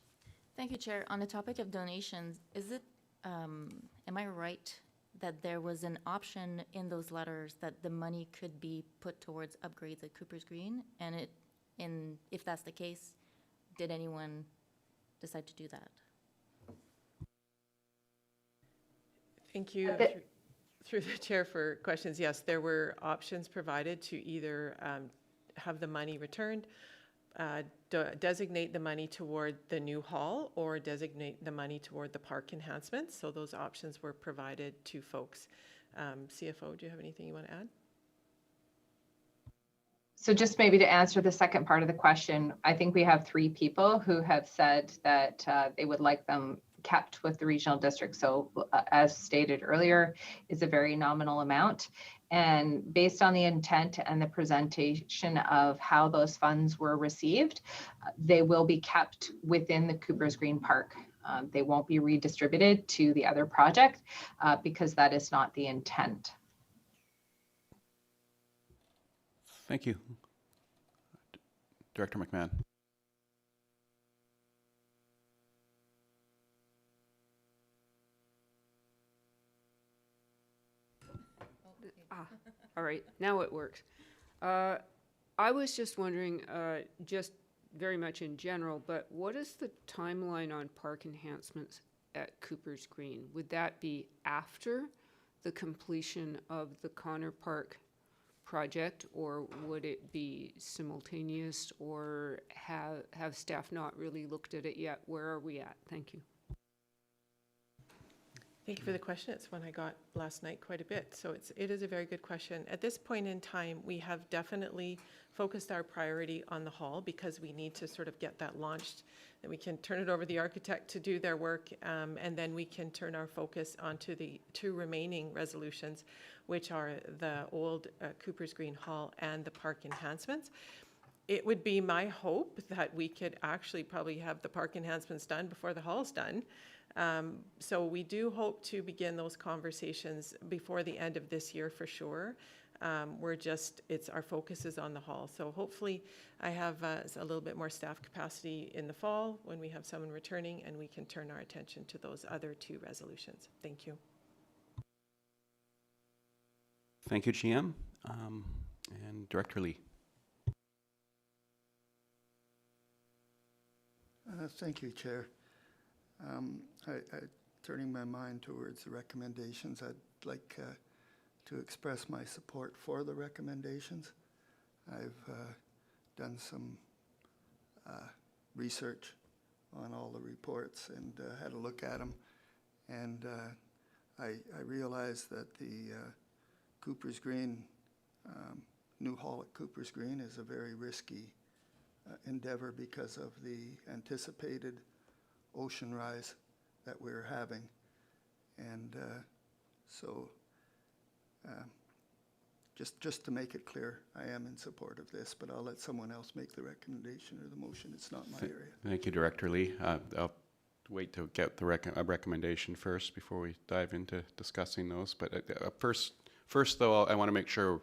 Thank you, Chair. On the topic of donations, is it, am I right that there was an option in those letters that the money could be put towards upgrades at Cooper's Green? And if that's the case, did anyone decide to do that? Thank you. Through the chair for questions. Yes, there were options provided to either have the money returned, designate the money toward the new hall, or designate the money toward the park enhancements. So those options were provided to folks. CFO, do you have anything you want to add? So just maybe to answer the second part of the question, I think we have 3 people who have said that they would like them kept with the regional district. So as stated earlier, it's a very nominal amount. And based on the intent and the presentation of how those funds were received, they will be kept within the Coopers Green Park They won't be redistributed to the other project because that is not the intent. Thank you. Director McMahon. All right, now it works. I was just wondering, just very much in general, but what is the timeline on park enhancements at Cooper's Green? Would that be after the completion of the Connor Park project, or would it be simultaneous, or have staff not really looked at it yet? Where are we at? Thank you. Thank you for the question. It's one I got last night quite a bit. So it is a very good question. At this point in time, we have definitely focused our priority on the hall because we need to sort of get that launched. Then we can turn it over to the architect to do their work, and then we can turn our focus onto the two remaining resolutions, which are the old Cooper's Green Hall and the park enhancements. It would be my hope that we could actually probably have the park enhancements done before the hall's done. So we do hope to begin those conversations before the end of this year for sure. Our focus is on the hall. So hopefully I have a little bit more staff capacity in the fall when we have someone returning and we can turn our attention to those other two resolutions. Thank you. Thank you, GM. And Director Lee. Thank you, Chair. Turning my mind towards the recommendations, I'd like to express my support for the recommendations. I've done some research on all the reports and had a look at them, and I realized that the Cooper's Green, new hall at Cooper's Green is a very risky endeavor because of the anticipated ocean rise that we're having. And just to make it clear, I am in support of this, but I'll let someone else make the recommendation or the motion. It's not my area. Thank you, Director Lee. I'll wait to get the recommendation first before we dive into discussing those. But first though, I want to make sure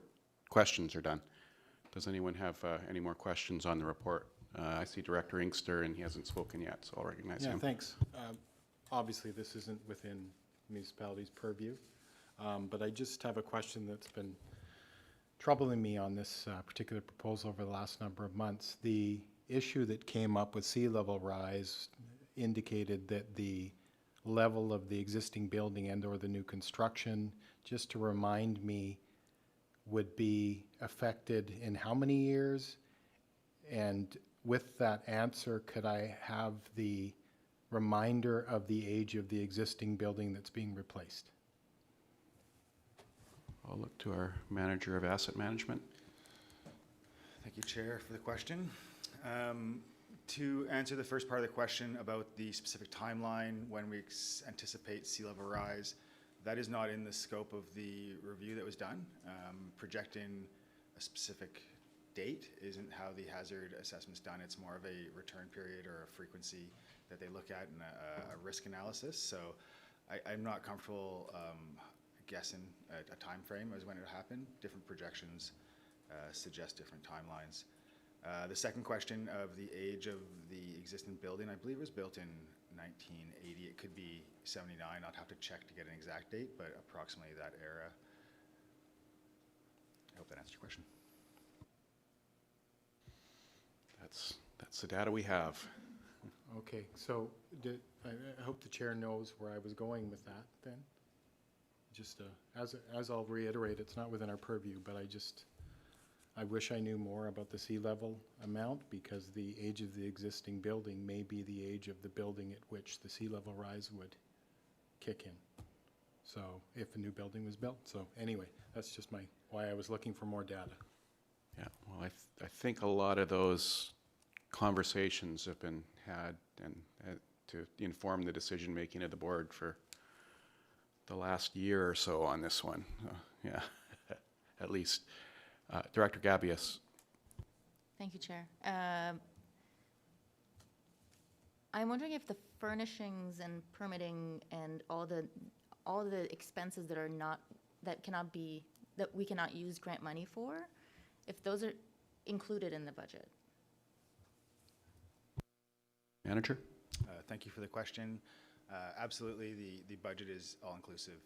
questions are done. Does anyone have any more questions on the report? I see Director Inkster, and he hasn't spoken yet, so I'll recognize him. Yeah, thanks. Obviously, this isn't within municipality's purview, but I just have a question that's been troubling me on this particular proposal over the last number of months. The issue that came up with sea level rise indicated that the level of the existing building and or the new construction, just to remind me, would be affected in how many years? And with that answer, could I have the reminder of the age of the existing building that's being replaced? I'll look to our Manager of Asset Management. Thank you, Chair, for the question. To answer the first part of the question about the specific timeline when we anticipate sea level rise, that is not in the scope of the review that was done. Projecting a specific date isn't how the hazard assessment's done. It's more of a return period or a frequency that they look at in a risk analysis. So I'm not comfortable guessing a time frame as when it happened. Different projections suggest different timelines. The second question of the age of the existing building, I believe it was built in 1980. It could be 79. I'd have to check to get an exact date, but approximately that era. I hope that answers your question. That's the data we have. Okay, so I hope the chair knows where I was going with that then. Just as I'll reiterate, it's not within our purview, but I wish I knew more about the sea level amount because the age of the existing building may be the age of the building at which the sea level rise would kick in. So if a new building was built. So anyway, that's just why I was looking for more data. Yeah, well, I think a lot of those conversations have been had and to inform the decision making of the board for the last year or so on this one. Yeah, at least. Director Gabius. Thank you, Chair. I'm wondering if the furnishings and permitting and all the expenses that are not, that we cannot use grant money for, if those are included in the budget. Manager? Thank you for the question. Absolutely, the budget is all-inclusive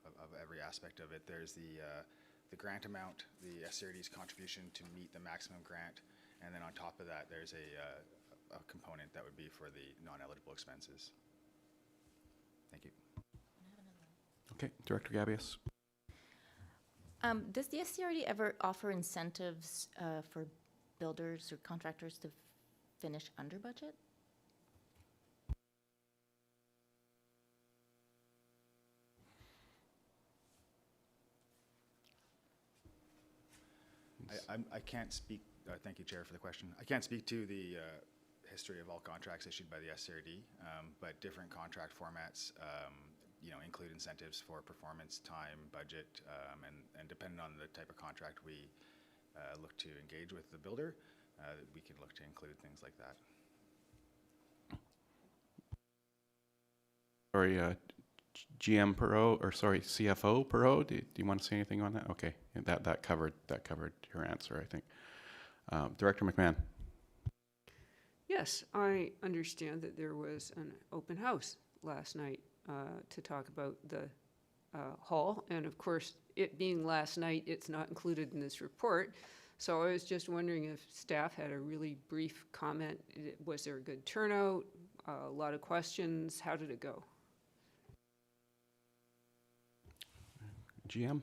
of every aspect of it. There's the grant amount, the SCRD's contribution to meet the maximum grant, and then on top of that, there's a component that would be for the non-eligible expenses. Thank you. Okay, Director Gabius. Does the SCRD ever offer incentives for builders or contractors to finish under budget? I can't speak, thank you, Chair, for the question. I can't speak to the history of all contracts issued by the SCRD, but different contract formats, include incentives for performance, time, budget, and depending on the type of contract we look to engage with the builder, we can look to include things like that. Sorry, GM Perot, or sorry, CFO Perot, do you want to say anything on that? Okay, that covered your answer, I think. Director McMahon. Yes, I understand that there was an open house last night to talk about the hall, and of course, it being last night, it's not included in this report. So I was just wondering if staff had a really brief comment. Was there a good turnout? A lot of questions? How did it go? GM.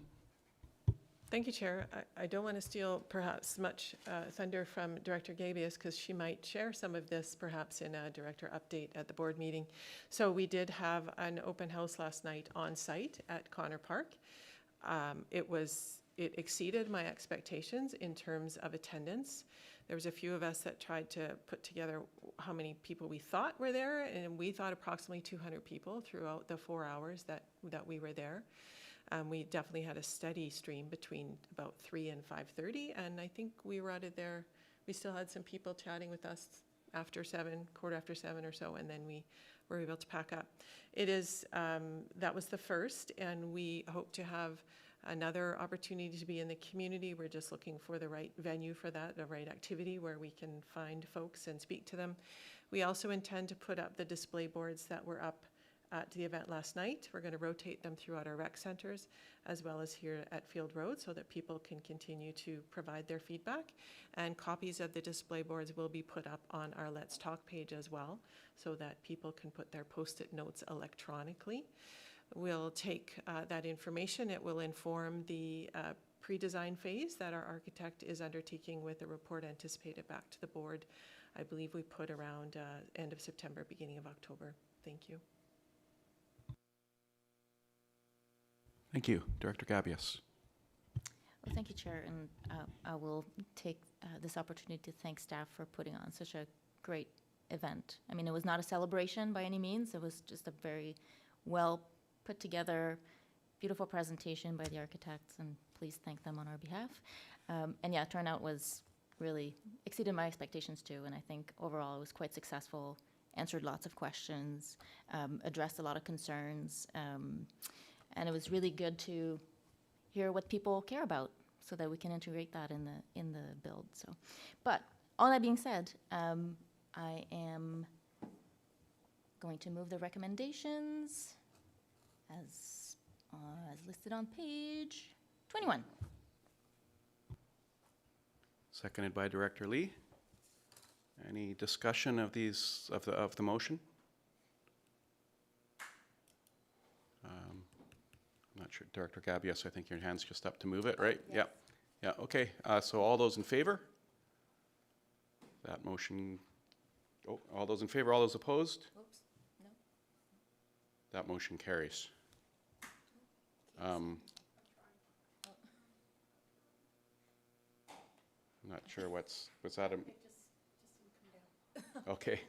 Thank you, Chair. I don't want to steal perhaps much thunder from Director Gabius because she might share some of this perhaps in a director update at the board meeting. So we did have an open house last night on site at Connor Park. It exceeded my expectations in terms of attendance. There was a few of us that tried to put together how many people we thought were there, and we thought approximately 200 people throughout the 4 hours that we were there. We definitely had a steady stream between about 3 and 5:30, and I think we were out of there. We still had some people chatting with us after 7, quarter after 7 or so, and then we were able to pack up. That was the first, and we hope to have another opportunity to be in the community. We're just looking for the right venue for that, the right activity where we can find folks and speak to them. We also intend to put up the display boards that were up at the event last night. We're going to rotate them throughout our rec centers as well as here at Field Road so that people can continue to provide their feedback. And copies of the display boards will be put up on our Let's Talk page as well so that people can put their post-it notes electronically. We'll take that information. It will inform the pre-design phase that our architect is undertaking with a report anticipated back to the board. I believe we put around end of September, beginning of October. Thank you. Thank you. Director Gabius. Well, thank you, Chair, and I will take this opportunity to thank staff for putting on such a great event. I mean, it was not a celebration by any means. It was just a very well put together, beautiful presentation by the architects, and please thank them on our behalf. And yeah, turnout was really exceeded my expectations too, and I think overall it was quite successful, answered lots of questions, addressed a lot of concerns, and it was really good to hear what people care about so that we can integrate that in the build. So, but all that being said, I am going to move the recommendations as listed on page 21. Seconded by Director Lee. Any discussion of these of the motion? I'm not sure, Director Gabius, I think your hand's just up to move it, right? Yes. Yeah. Yeah, okay. So all those in favor? That motion, all those in favor, all those opposed? Oops, no. That motion carries. I'm not sure was that a... Okay.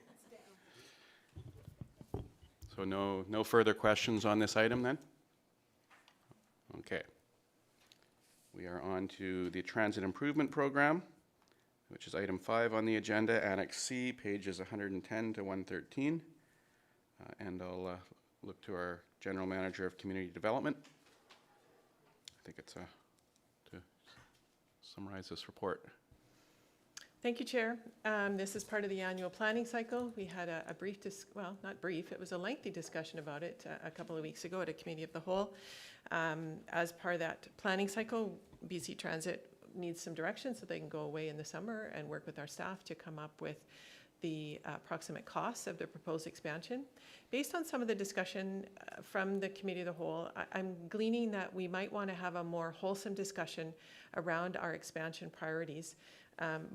So no further questions on this item then? Okay. We are on to the Transit Improvement Program. which is item 5 on the agenda, Annex C, pages 110 to 113. And I'll look to our General Manager of Community Development. I think it's to summarize this report. Thank you, Chair. This is part of the annual planning cycle. We had a brief, well, not brief, it was a lengthy discussion about it a couple of weeks ago at a committee of the whole. As part of that planning cycle, BC Transit needs some direction so they can go away in the summer and work with our staff to come up with the approximate costs of the proposed expansion. Based on some of the discussion from the committee of the whole, I'm gleaning that we might want to have a more wholesome discussion around our expansion priorities.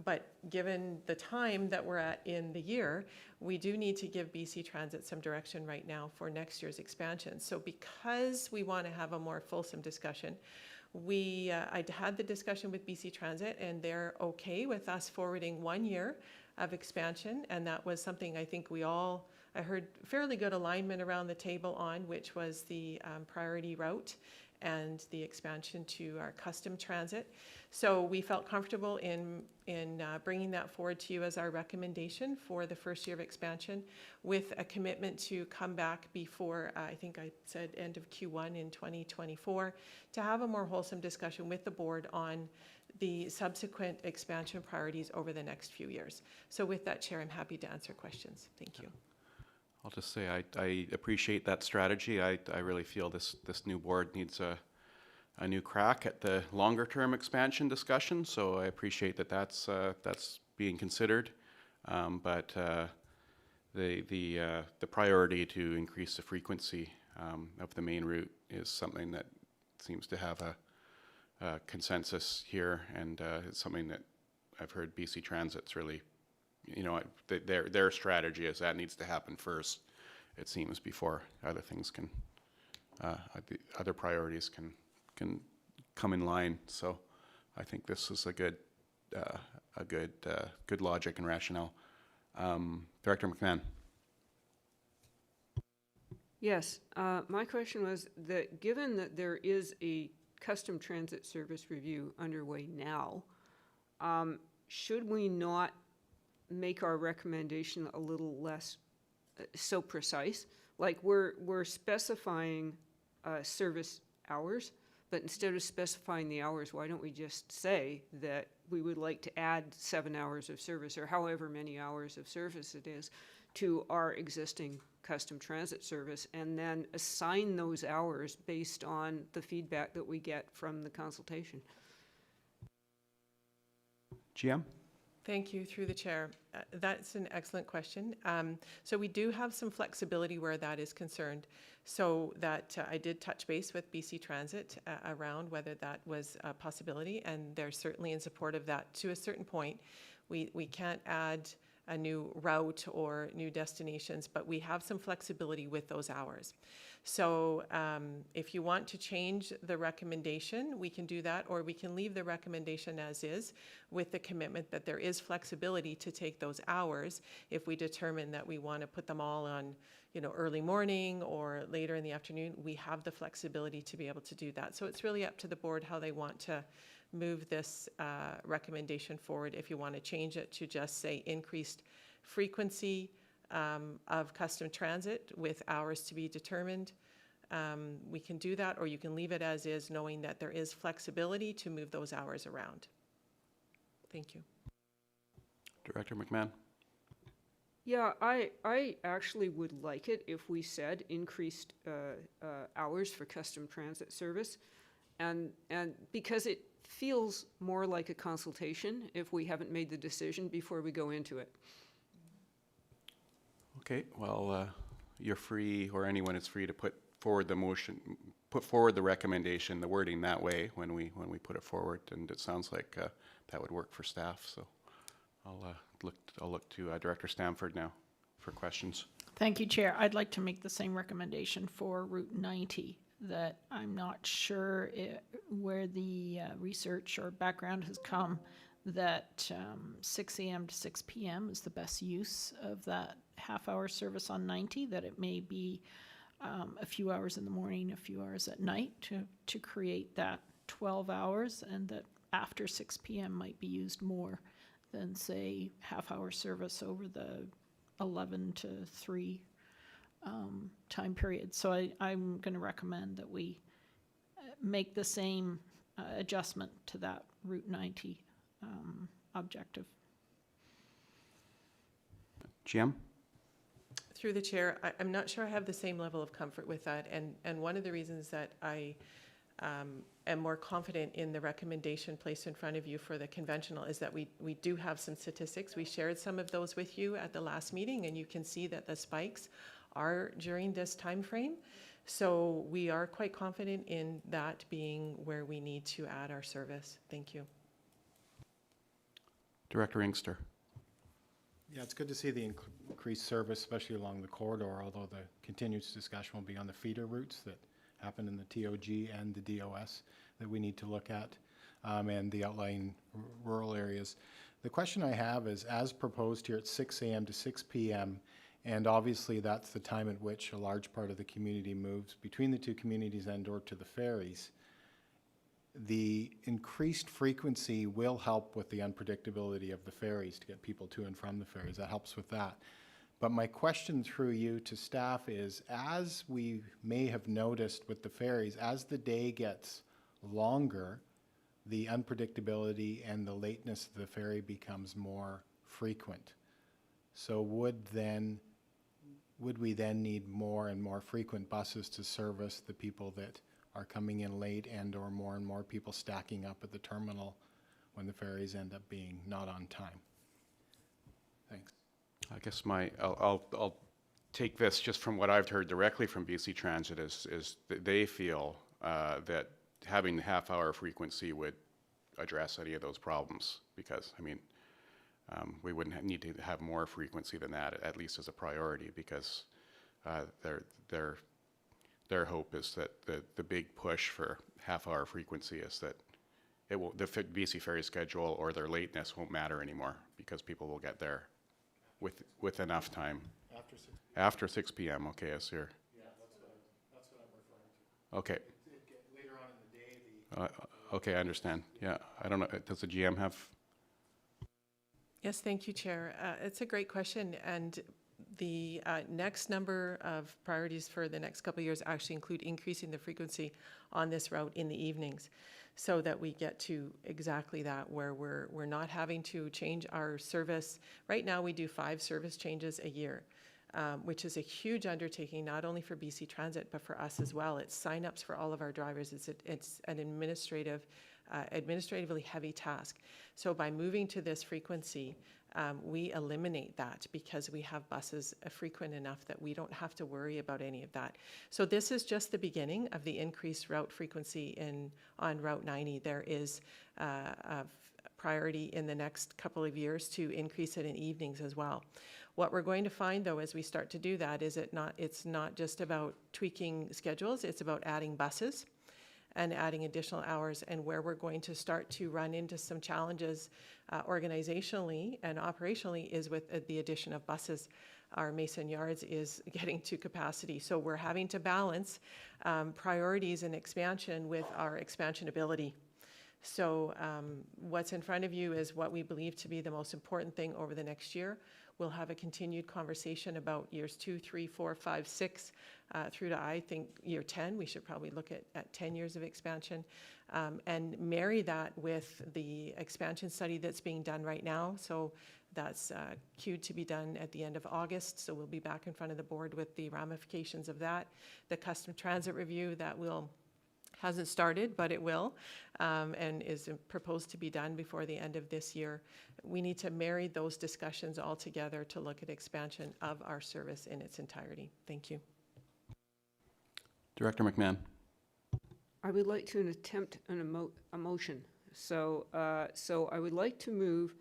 But given the time that we're at in the year, we do need to give BC Transit some direction right now for next year's expansion. So because we want to have a more fulsome discussion, I had the discussion with BC Transit and they're okay with us forwarding 1 year of expansion, and that was something I think I heard fairly good alignment around the table on, which was the priority route and the expansion to our custom transit. So we felt comfortable in bringing that forward to you as our recommendation for the first year of expansion, with a commitment to come back before, I think I said end of Q1 in 2024, to have a more wholesome discussion with the board on the subsequent expansion priorities over the next few years. So with that, Chair, I'm happy to answer questions. Thank you. I'll just say I appreciate that strategy. I really feel this new board needs a new crack at the longer term expansion discussion. So I appreciate that that's being considered. But the priority to increase the frequency of the main route is something that seems to have a consensus here, and it's something that I've heard BC Transit's really, their strategy is that needs to happen first, it seems, before other things can, other priorities can come in line. So I think this is a good logic and rationale. Director McMahon. Yes, my question was that given that there is a custom transit service review underway now, should we not make our recommendation a little less so precise? Like we're specifying service hours, but instead of specifying the hours, why don't we just say that we would like to add 7 hours of service, or however many hours of service it is, to our existing custom transit service, and then assign those hours based on the feedback that we get from the consultation? GM? Thank you, through the chair. That's an excellent question. So we do have some flexibility where that is concerned. So that I did touch base with BC Transit around whether that was a possibility, and they're certainly in support of that to a certain point. We can't add a new route or new destinations, but we have some flexibility with those hours. So if you want to change the recommendation, we can do that, or we can leave the recommendation as is with the commitment that there is flexibility to take those hours if we determine that we want to put them all on, early morning or later in the afternoon. We have the flexibility to be able to do that. So it's really up to the board how they want to move this recommendation forward. If you want to change it to just say increased frequency of custom transit with hours to be determined, we can do that, or you can leave it as is, knowing that there is flexibility to move those hours around. Thank you. Director McMahon? Yeah, I actually would like it if we said increased hours for custom transit service, and because it feels more like a consultation if we haven't made the decision before we go into it. Okay, well, you're free, or anyone is free, to put forward the motion, put forward the recommendation, the wording that way when we put it forward, and it sounds like that would work for staff. So I'll look to Director Stamford now for questions. Thank you, Chair. I'd like to make the same recommendation for Route 90, that I'm not sure where the research or background has come that 6 a.m. to 6 p.m. is the best use of that half-hour service on 90, that it may be a few hours in the morning, a few hours at night to create that 12 hours, and that after 6 p.m. might be used more than say half-hour service over the 11 to 3 time period. So I'm going to recommend that we make the same adjustment to that Route 90 objective. Jim? Through the chair, I'm not sure I have the same level of comfort with that. And one of the reasons that I am more confident in the recommendation placed in front of you for the conventional is that we do have some statistics. We shared some of those with you at the last meeting, and you can see that the spikes are during this time frame. So we are quite confident in that being where we need to add our service. Thank you. Director Inkster. Yeah, it's good to see the increased service, especially along the corridor, although the continuous discussion will be on the feeder routes that happen in the TOG and the DOS that we need to look at, and the outlying rural areas. The question I have is, as proposed here at 6 a.m. to 6 p.m., and obviously that's the time at which a large part of the community moves between the two communities and or to the ferries, the increased frequency will help with the unpredictability of the ferries to get people to and from the ferries. That helps with that. But my question through you to staff is, as we may have noticed with the ferries, as the day gets longer, the unpredictability and the lateness of the ferry becomes more frequent. So would we then need more and more frequent buses to service the people that are coming in late and more people stacking up at the terminal when the ferries end up being not on time? Thanks. I guess I'll take this just from what I've heard directly from BC Transit is that they feel that having the half-hour frequency would address any of those problems, because, I mean, we wouldn't need to have more frequency than that, at least as a priority, because their hope is that the big push for half-hour frequency is that the BC Ferry schedule or their lateness won't matter anymore, because people will get there with enough time. After 6 p.m. Okay, yes, sir. Yeah, that's what I'm referring to. Okay. Later on in the day, Okay, I understand. Yeah, I don't know. Does the GM have? Yes, thank you, Chair. It's a great question, and the next number of priorities for the next couple of years actually include increasing the frequency on this route in the evenings, so that we get to exactly that, where we're not having to change our service. Right now, we do 5 service changes a year, which is a huge undertaking, not only for BC Transit, but for us as well. It's sign-ups for all of our drivers. It's an administratively heavy task. So by moving to this frequency, we eliminate that, because we have buses frequent enough that we don't have to worry about any of that. So this is just the beginning of the increased route frequency on Route 90. There is a priority in the next couple of years to increase it in evenings as well. What we're going to find, though, as we start to do that, is it's not just about tweaking schedules, it's about adding buses and adding additional hours, and where we're going to start to run into some challenges organizationally and operationally is with the addition of buses. Our Mason Yards is getting to capacity, so we're having to balance priorities and expansion with our expansion ability. So what's in front of you is what we believe to be the most important thing over the next year. We'll have a continued conversation about years 2, 3, 4, 5, 6, through to, I think, year 10. We should probably look at 10 years of expansion, and marry that with the expansion study that's being done right now. So that's queued to be done at the end of August. So we'll be back in front of the board with the ramifications of that. The custom transit review that hasn't started, but it will, and is proposed to be done before the end of this year. We need to marry those discussions all together to look at expansion of our service in its entirety. Thank you. Director McMahon. I would like to attempt a motion. So I would like to move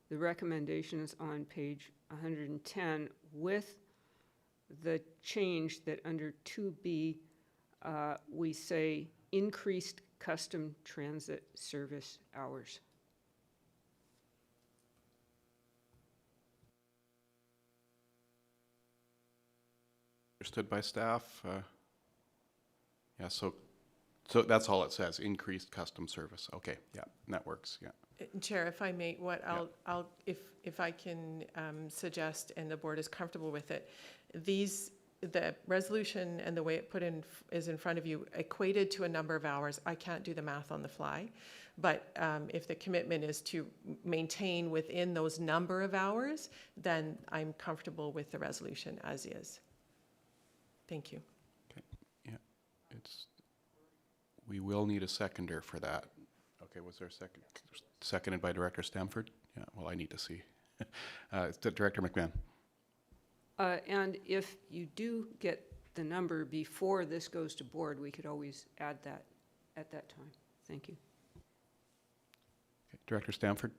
the recommendations on page 110 with the change that under 2B we say increased custom transit service hours. Understood by staff. Yeah, so So that's all it says, increased custom service. Okay, yeah, that works, yeah. Chair, if I may, if I can suggest, and the board is comfortable with it, the resolution and the way it is in front of you equated to a number of hours. I can't do the math on the fly, but if the commitment is to maintain within those number of hours, then I'm comfortable with the resolution as is. Thank you. Okay, yeah, we will need a seconder for that. Okay, was there a second? Seconded by Director Stamford? Yeah, well, I need to see. Director McMahon. And if you do get the number before this goes to board, we could always add that at that time. Thank you. Okay, Director Stamford.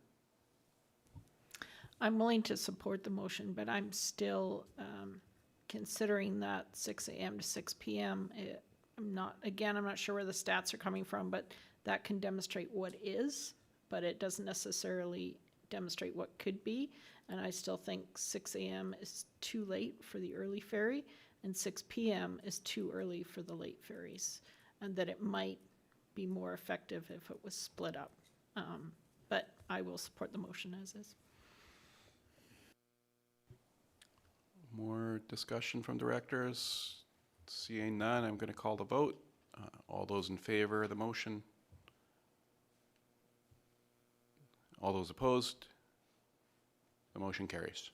I'm willing to support the motion, but I'm still considering that 6 a.m. to 6 p.m. I'm not sure where the stats are coming from, but that can demonstrate what is, but it doesn't necessarily demonstrate what could be. And I still think 6 a.m. is too late for the early ferry, and 6 p.m. is too early for the late ferries, and that it might be more effective if it was split up. But I will support the motion as is. More discussion from directors? Seeing none, I'm going to call the vote. All those in favor of the motion? All those opposed? The motion carries.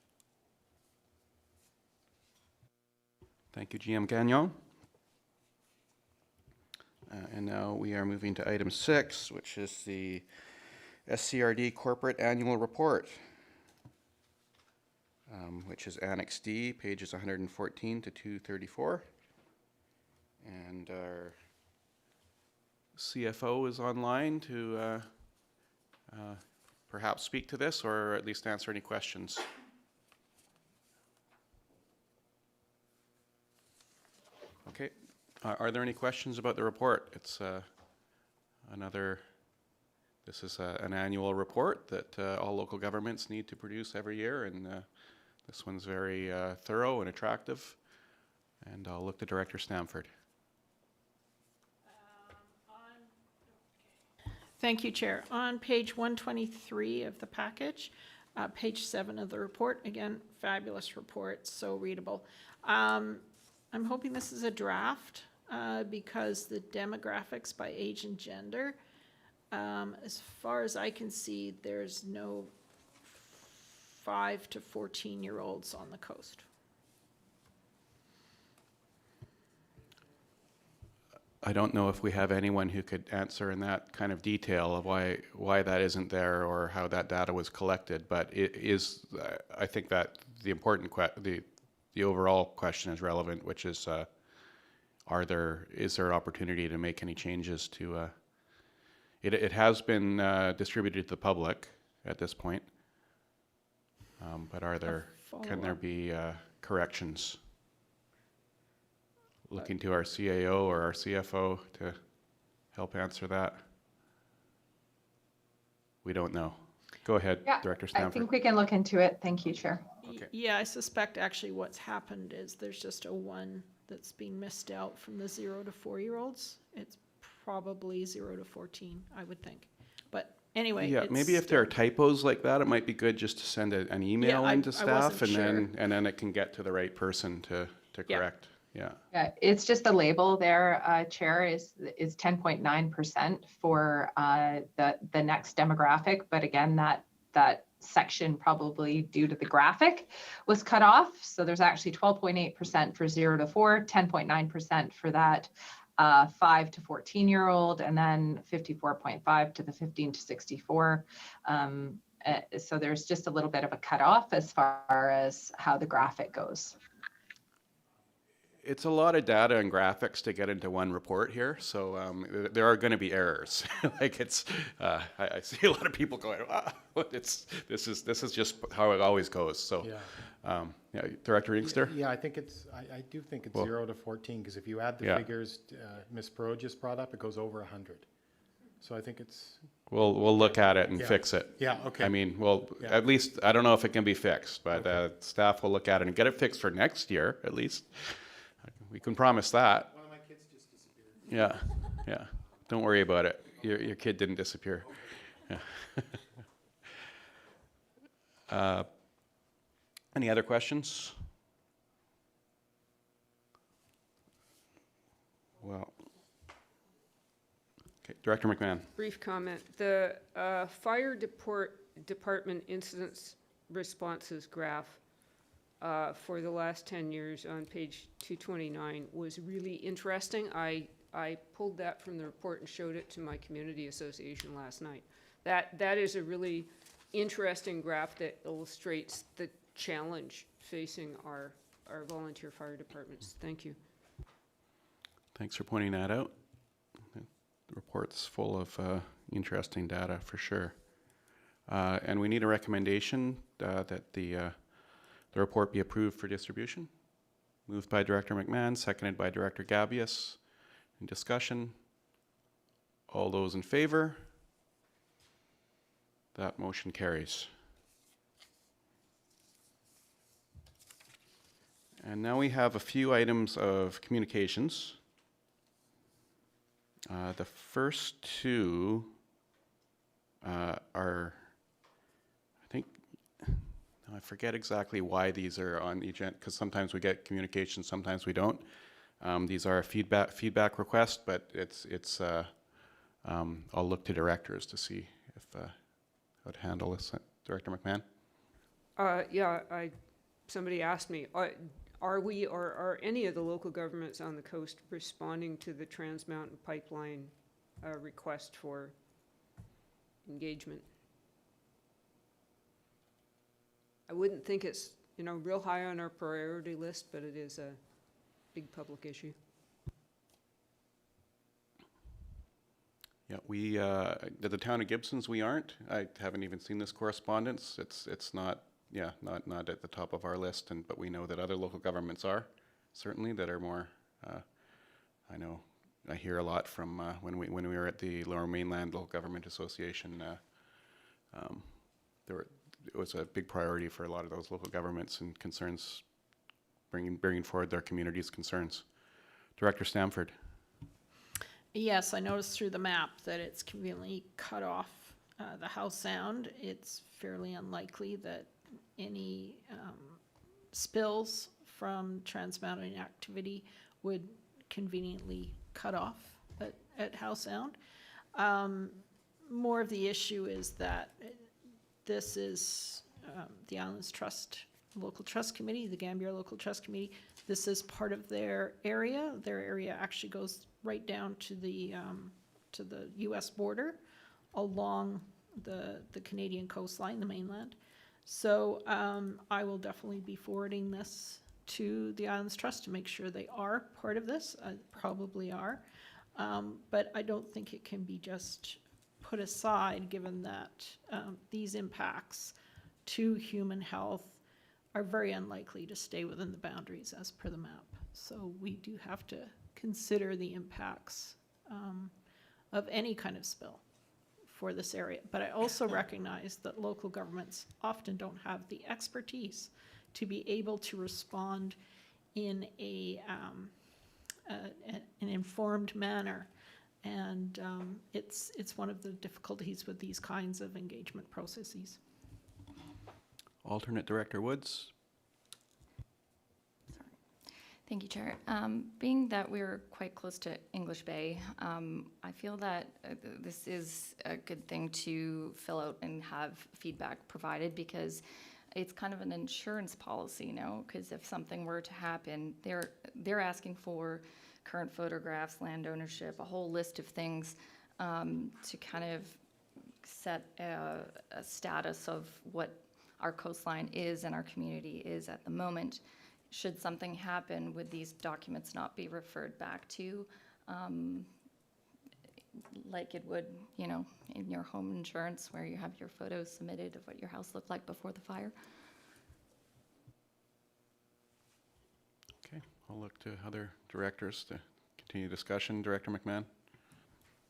Thank you, GM Gagnon. And now we are moving to item 6, which is the SCRD Corporate Annual Report, which is Annex D, pages 114 to 234. And our CFO is online to perhaps speak to this or at least answer any questions. Okay. Are there any questions about the report? It's this is an annual report that all local governments need to produce every year, and this one's very thorough and attractive. And I'll look to Director Stamford. Thank you, Chair. On page 123 of the package, page 7 of the report, again, fabulous report, so readable. I'm hoping this is a draft because the demographics by age and gender, as far as I can see, there's no 5 to 14-year-olds on the coast. I don't know if we have anyone who could answer in that kind of detail of why that isn't there or how that data was collected, but it is, I think that the important the overall question is relevant, which is, is there opportunity to make any changes to, it has been distributed to the public at this point, but can there be corrections? Looking to our CAO or our CFO to help answer that. We don't know. Go ahead, Yeah, Director Stamford. I think we can look into it. Thank you, Chair. Okay. Yeah, I suspect actually what's happened is there's just a one that's being missed out from the 0 to 4-year-olds. It's probably 0 to 14, I would think. But anyway. Yeah, maybe if there are typos like that, it might be good just to send an email into staff, and then it can get to the right person to correct. Yeah. Yeah, it's just a label there, Chair, is 10.9% for the next demographic. But again, that section, probably due to the graphic, was cut off. So there's actually 12.8% for 0 to 4, 10.9% for that 5 to 14-year-old, and then 54.5 to the 15 to 64. So there's just a little bit of a cutoff as far as how the graphic goes. It's a lot of data and graphics to get into one report here, so there are going to be errors. Like I see a lot of people going, this is just how it always goes. So, yeah, Director Inkster. Yeah, I think I do think it's 0 to 14 because if you add the figures Ms. Perot just brought up, it goes over 100. So I think it's. We'll look at it and fix it. Yeah. Okay. I mean, at least I don't know if it can be fixed, but staff will look at it and get it fixed for next year at least. We can promise that. One of my kids just disappeared. Yeah, yeah. Don't worry about it. Your kid didn't disappear. Yeah. Any other questions? Well, okay, Director McMahon. Brief comment. The fire department incidents responses graph for the last 10 years on page 229 was really interesting. I pulled that from the report and showed it to my community association last night. That is a really interesting graph that illustrates the challenge facing our volunteer fire departments. Thank you. Thanks for pointing that out. The report's full of interesting data for sure. And we need a recommendation that the report be approved for distribution. Moved by Director McMahon, seconded by Director Gabius. In discussion, all those in favor? That motion carries. And now we have a few items of communications. The first two are, I think, I forget exactly why these are on the agenda, because sometimes we get communications, sometimes we don't. These are a feedback requests, but I'll look to directors to see if how to handle this. Director McMahon? Yeah, somebody asked me, are we or are any of the local governments on the coast responding to the Trans Mountain Pipeline request for engagement? I wouldn't think it's, real high on our priority list, but it is a big public issue. Yeah, we, the town of Gibsons, we aren't. I haven't even seen this correspondence. It's not, not at the top of our list, but we know that other local governments are, certainly, that are more, I know, I hear a lot from when we were at the Lower Mainland Local Government Association, it was a big priority for a lot of those local governments and concerns, bringing forward their community's concerns. Director Stamford. Yes, I noticed through the map that it's conveniently cut off the Howe Sound. It's fairly unlikely that any spills from Trans Mountain activity would conveniently cut off at Howe Sound. More of the issue is that this is the Islands Trust Local Trust Committee, the Gambier Local Trust Committee. This is part of their area. Their area actually goes right down to the U.S. border along the Canadian coastline, the mainland. So I will definitely be forwarding this to the Islands Trust to make sure they are part of this. Probably are. But I don't think it can be just put aside, given that these impacts to human health are very unlikely to stay within the boundaries as per the map. So we do have to consider the impacts of any kind of spill for this area. But I also recognize that local governments often don't have the expertise to be able to respond in an informed manner. And it's one of the difficulties with these kinds of engagement processes. Alternate Director Woods. Thank you, Chair. Being that we're quite close to English Bay, I feel that this is a good thing to fill out and have feedback provided, because it's kind of an insurance policy, because if something were to happen, they're asking for current photographs, land ownership, a whole list of things to kind of set a status of what our coastline is and our community is at the moment. Should something happen, would these documents not be referred back to, like it would, in your home insurance, where you have your photos submitted of what your house looked like before the fire? Okay, I'll look to other directors to continue discussion. Director McMahon?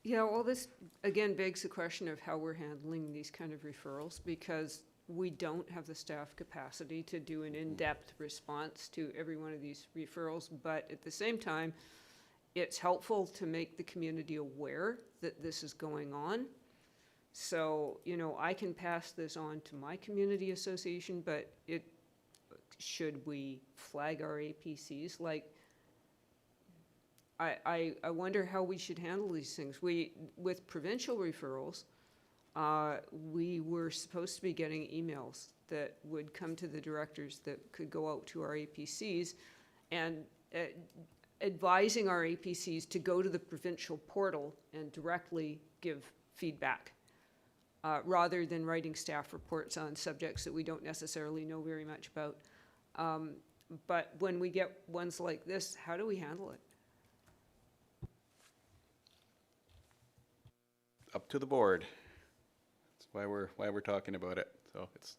Yeah, well, this again begs the question of how we're handling these kind of referrals, because we don't have the staff capacity to do an in-depth response to every one of these referrals. But at the same time, it's helpful to make the community aware that this is going on. So, you know, I can pass this on to my community association, but should we flag our APCs? Like, I wonder how we should handle these things. With provincial referrals, we were supposed to be getting emails that would come to the directors that could go out to our APCs and advising our APCs to go to the provincial portal and directly give feedback, rather than writing staff reports on subjects that we don't necessarily know very much about. But when we get ones like this, how do we handle it? Up to the board. That's why we're talking about it. So it's,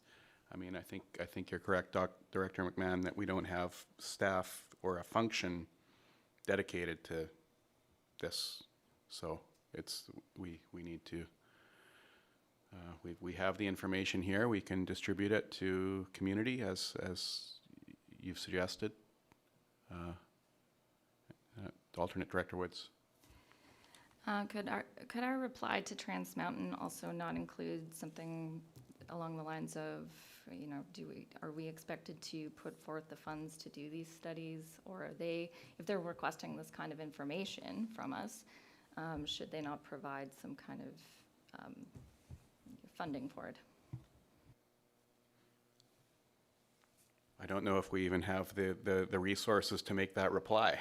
I mean, I think you're correct, Director McMahon, that we don't have staff or a function dedicated to this. So it's, we need to, we have the information here. We can distribute it to community as you've suggested. Alternate Director Woods. Could our reply to Trans Mountain also not include something along the lines of, you know, are we expected to put forth the funds to do these studies, or are they, if they're requesting this kind of information from us, should they not provide some kind of funding for it? I don't know if we even have the resources to make that reply.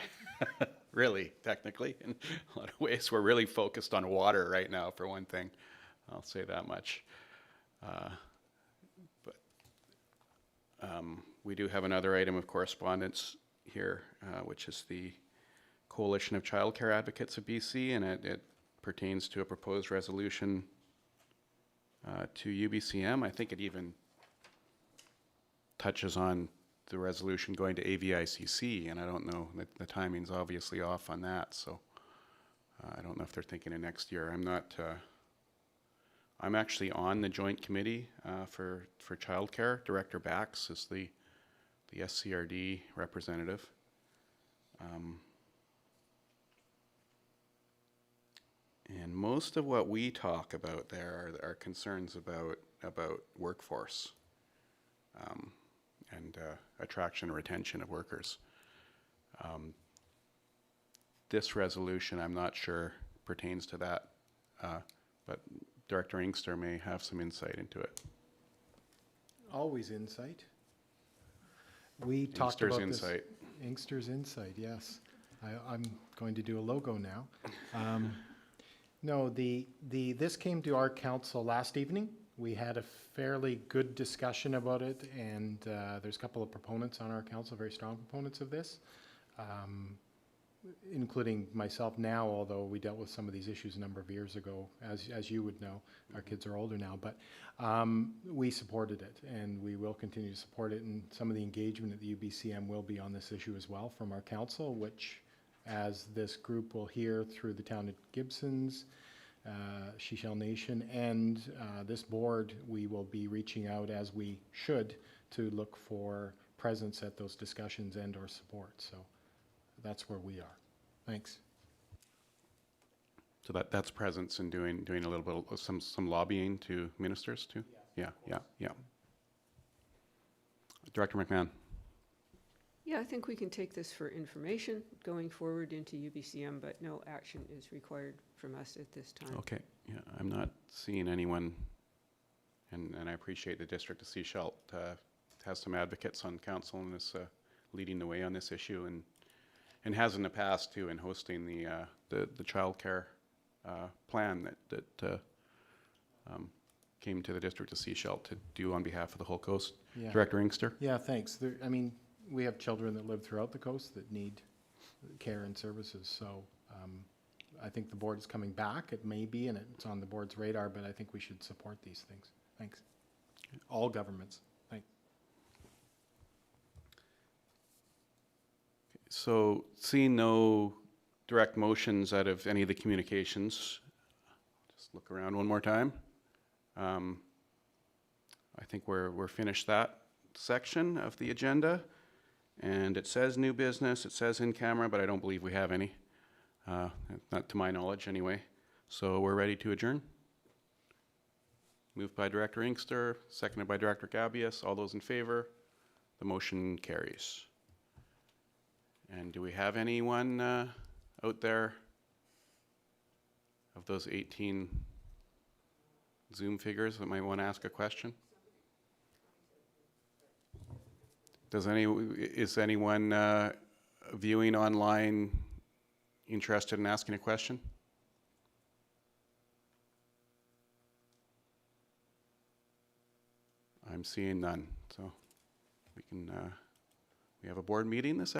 Really, technically, in a lot of ways, we're really focused on water right now, for one thing. I'll say that much. But we do have another item of correspondence here, which is the Coalition of Childcare Advocates of BC, and it pertains to a proposed resolution to UBCM. I think it even touches on the resolution going to AVICC, and I don't know, the timing's obviously off on that, so I don't know if they're thinking of next year. I'm actually on the joint committee for childcare. Director Bax is the SCRD representative. And most of what we talk about there are concerns about workforce. And attraction and retention of workers. This resolution, I'm not sure, pertains to that, but Director Inkster may have some insight into it. Always insight. We talked Inkster's about insight. this. Inkster's insight, yes. I'm going to do a logo now. No, this came to our council last evening. We had a fairly good discussion about it, and there's a couple of proponents on our council, very strong proponents of this, including myself now, although we dealt with some of these issues a number of years ago, as you would know. Our kids are older now, but we supported it, and we will continue to support it, and some of the engagement at the UBCM will be on this issue as well from our council, which, as this group will hear through the town of Gibsons, Shishel Nation, and this board, we will be reaching out, as we should, to look for presence at those discussions and or support. So that's where we are. Thanks. So that's presence in doing a little bit of some lobbying to ministers too? Yeah. Director McMahon. Yeah, I think we can take this for information going forward into UBCM, but no action is required from us at this time. Okay, yeah, I'm not seeing anyone, and I appreciate the District of Sechelt has some advocates on council and is leading the way on this issue, and has in the past too, in hosting the childcare plan that came to the District of Sechelt to do on behalf of the whole coast. Yeah. Director Inkster? Yeah, thanks. I mean, we have children that live throughout the coast that need care and services, so I think the board is coming back. It may be, and it's on the board's radar, but I think we should support these things. Thanks. All governments. Thanks. So seeing no direct motions out of any of the communications, just look around one more time. I think we're finished that section of the agenda. And it says new business, it says in camera, but I don't believe we have any. Not to my knowledge, anyway. So we're ready to adjourn. Moved by Director Inkster, seconded by Director Gabius. All those in favor? The motion carries. And do we have anyone out there of those 18 Zoom figures that might want to ask a question? Is anyone viewing online interested in asking a question? I'm seeing none, so we have a board meeting this